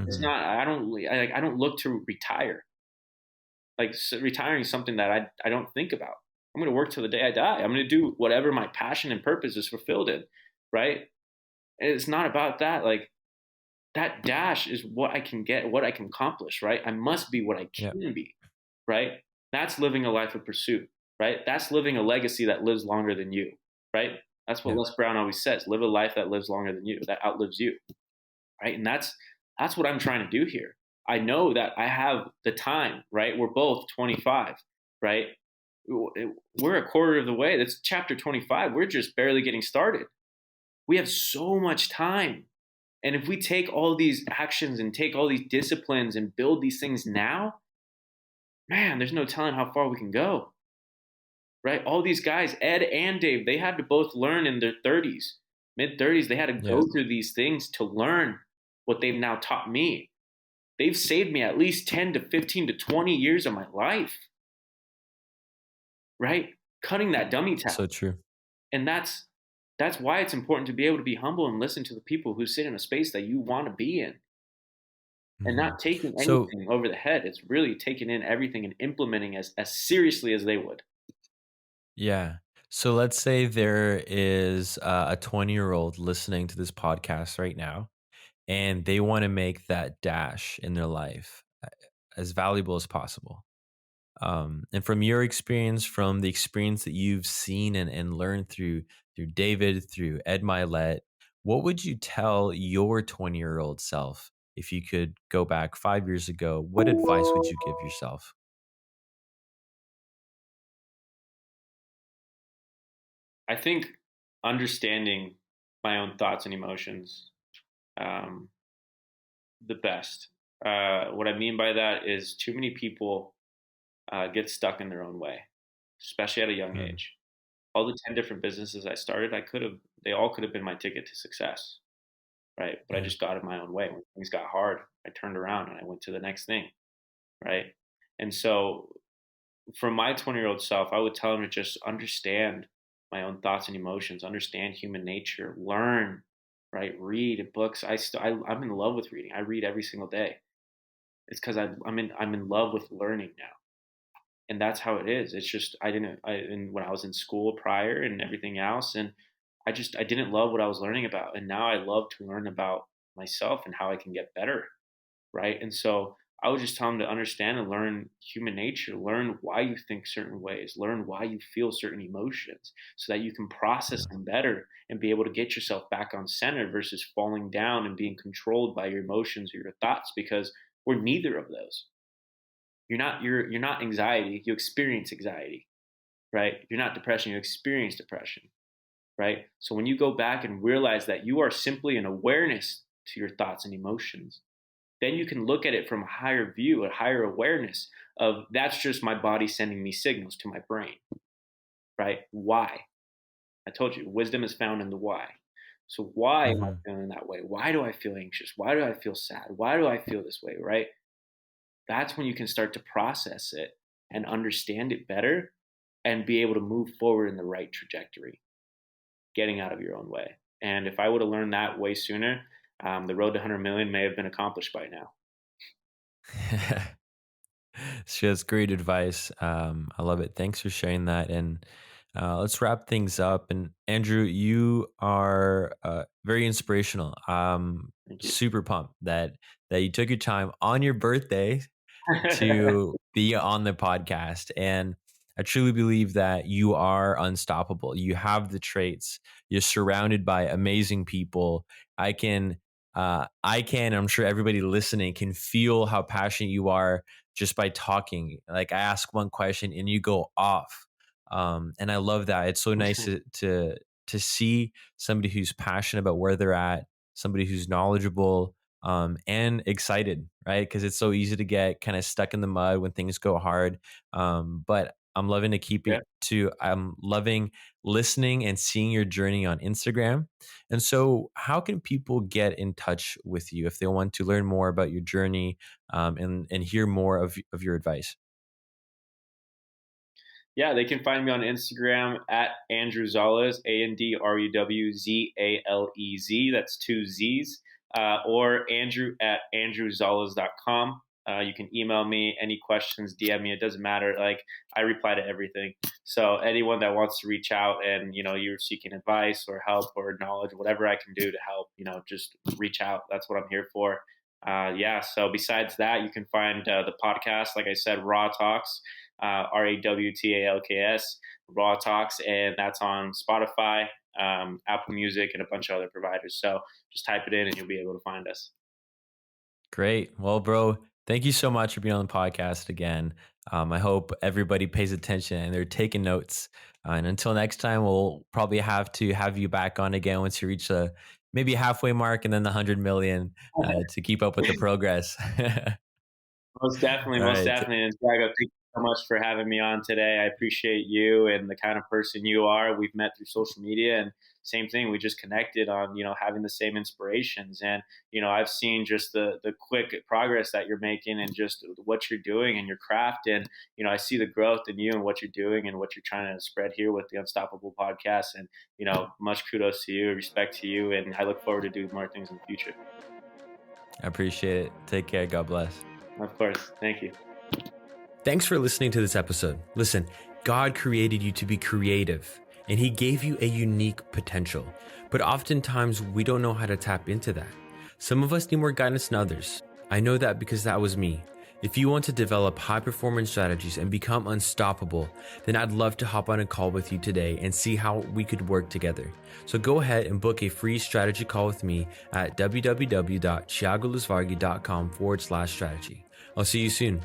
Speaker 2: It's
Speaker 1: Hmm.
Speaker 2: not, I don't look to retire. Like, retiring is something that I don't think about. I'm going to work till the day I die. I'm going to do whatever my passion and purpose is fulfilled in, right? And it's not about that. Like, that dash is what I can get, what I can accomplish, right? I must be what I
Speaker 1: Yeah.
Speaker 2: can be, right? That's living a life of pursuit, right? That's living a legacy that lives longer than you, right? That's what
Speaker 1: Yeah.
Speaker 2: Les Brown always says: live a life that lives longer than you, that outlives you, right? And that's what I'm trying to do here. I know that I have the time, right? We're both 25, right? We're a quarter of the way. That's chapter 25. We're just barely getting started. We have so much time. And if we take all these actions and take all these disciplines and build these things now, man, there's no telling how far we can go, right? All these guys, Ed and Dave, they had to both learn in their 30s, mid 30s. They had to
Speaker 1: Yeah.
Speaker 2: go through these things to learn what they've now taught me. They've saved me at least 10 to 15 to 20 years of my life, right? Cutting that dummy tap.
Speaker 1: So true.
Speaker 2: And that's why it's important to be able to be humble and listen to the people who sit in a space that you want to be in, and
Speaker 1: Hmm.
Speaker 2: not taking
Speaker 1: So
Speaker 2: anything over the head. It's really taking in everything and implementing as seriously as they would.
Speaker 1: yeah. So let's say there is a 20-year-old listening to this podcast right now, and they want to make that dash in their life as valuable as possible. And from your experience, from the experience that you've seen and learned through David, through Ed Milet, what would you tell your 20-year-old self if you could go back 5 years ago? What advice would you give yourself?
Speaker 2: I think understanding my own thoughts and emotions, um, the best. What I mean by that is too many people get stuck in their own way, especially at a young
Speaker 1: Mm,
Speaker 2: age. All the 10 different businesses I started, they all could have been my ticket to success, right? But I
Speaker 1: yeah.
Speaker 2: just got in my own way. When things got hard, I turned around and I went to the next thing, right? And so, for my 20-year-old self, I would tell him to just understand my own thoughts and emotions, understand human nature, learn, right? Read books. I'm in love with reading. I read every single day. It's because I'm in love with learning now, and that's how it is. It's just I didn't I and when I was in school prior and everything else, and I didn't love what I was learning about, and now I love to learn about myself and how I can get better, right? And so I would just tell them to understand and learn human nature, learn why you think certain ways, learn why you feel certain emotions, so that you can process
Speaker 1: Yeah.
Speaker 2: them better and be able to get yourself back on center versus falling down and being controlled by your emotions or your thoughts, because we're neither of those. You're not anxiety, you experience anxiety, right? You're not depression, you experience depression, right? So when you go back and realize that you are simply an awareness to your thoughts and emotions, then you can look at it from a higher view, a higher awareness of, that's just my body sending me signals to my brain, right? Why? I told you, wisdom is found in the why. So why am I
Speaker 1: Hmm.
Speaker 2: feeling that way? Why do I feel anxious? Why do I feel sad? Why do I feel this way, right? That's when you can start to process it and understand it better and be able to move forward in the right trajectory, getting out of your own way. And if I would have learned that way sooner, the road to 100 million may have been accomplished by now.
Speaker 1: She has great advice. I love it. Thanks for sharing that. And let's wrap things up. And Andrew, you are very inspirational.
Speaker 2: Thank you.
Speaker 1: Super pumped that you took your time on your birthday to be on the podcast. And I truly believe that you are unstoppable. You have the traits. You're surrounded by amazing people. I can, I'm sure everybody listening can feel how passionate you are just by talking. Like I ask one question and you go off. And I love that. It's so nice to see somebody who's passionate about where they're at, somebody who's knowledgeable, and excited, right? Because it's so easy to get kind of stuck in the mud when things go hard. But I'm loving to keep
Speaker 2: Yeah.
Speaker 1: it to, I'm loving listening and seeing your journey on Instagram. And so, how can people get in touch with you if they want to learn more about your journey, and hear more of your advice?
Speaker 2: Yeah, they can find me on Instagram at Andrew Zalez, AndrewZalez. That's two Z's. Or Andrew at andrewzalez.com. You can email me any questions, DM me. It doesn't matter. Like, I reply to everything. So anyone that wants to reach out and you're seeking advice or help or knowledge, whatever I can do to help, just reach out. That's what I'm here for. Yeah. So besides that, you can find the podcast, like I said, Raw Talks, Rawtalks, Raw Talks, and that's on Spotify, Apple Music, and a bunch of other providers. So just type it in and you'll be able to find us.
Speaker 1: Great. Well, bro, thank you so much for being on the podcast again. I hope everybody pays attention and they're taking notes. And until next time, we'll probably have to have you back on again once you reach the maybe halfway mark and then the 100 million, to keep up with the progress.
Speaker 2: Most definitely,
Speaker 1: All
Speaker 2: most
Speaker 1: right.
Speaker 2: definitely. And Tiago, thank you so much for having me on today. I appreciate you and the kind of person you are. We've met through social media, and same thing. We just connected on having the same inspirations, and I've seen just the quick progress that you're making and just what you're doing and your craft, and I see the growth in you and what you're doing and what you're trying to spread here with the Unstoppable podcast. And much kudos to you, respect to you, and I look forward to doing more things in the future.
Speaker 1: I appreciate it. Take care. God bless.
Speaker 2: Of course. Thank you.
Speaker 1: Thanks for listening to this episode. Listen, God created you to be creative, and He gave you a unique potential. But oftentimes, we don't know how to tap into that. Some of us need more guidance than others. I know that because that was me. If you want to develop high-performance strategies and become unstoppable, then I'd love to hop on a call with you today and see how we could work together. So go ahead and book a free strategy call with me at www.thiagoluzvargi.com/strategy. I'll see you soon.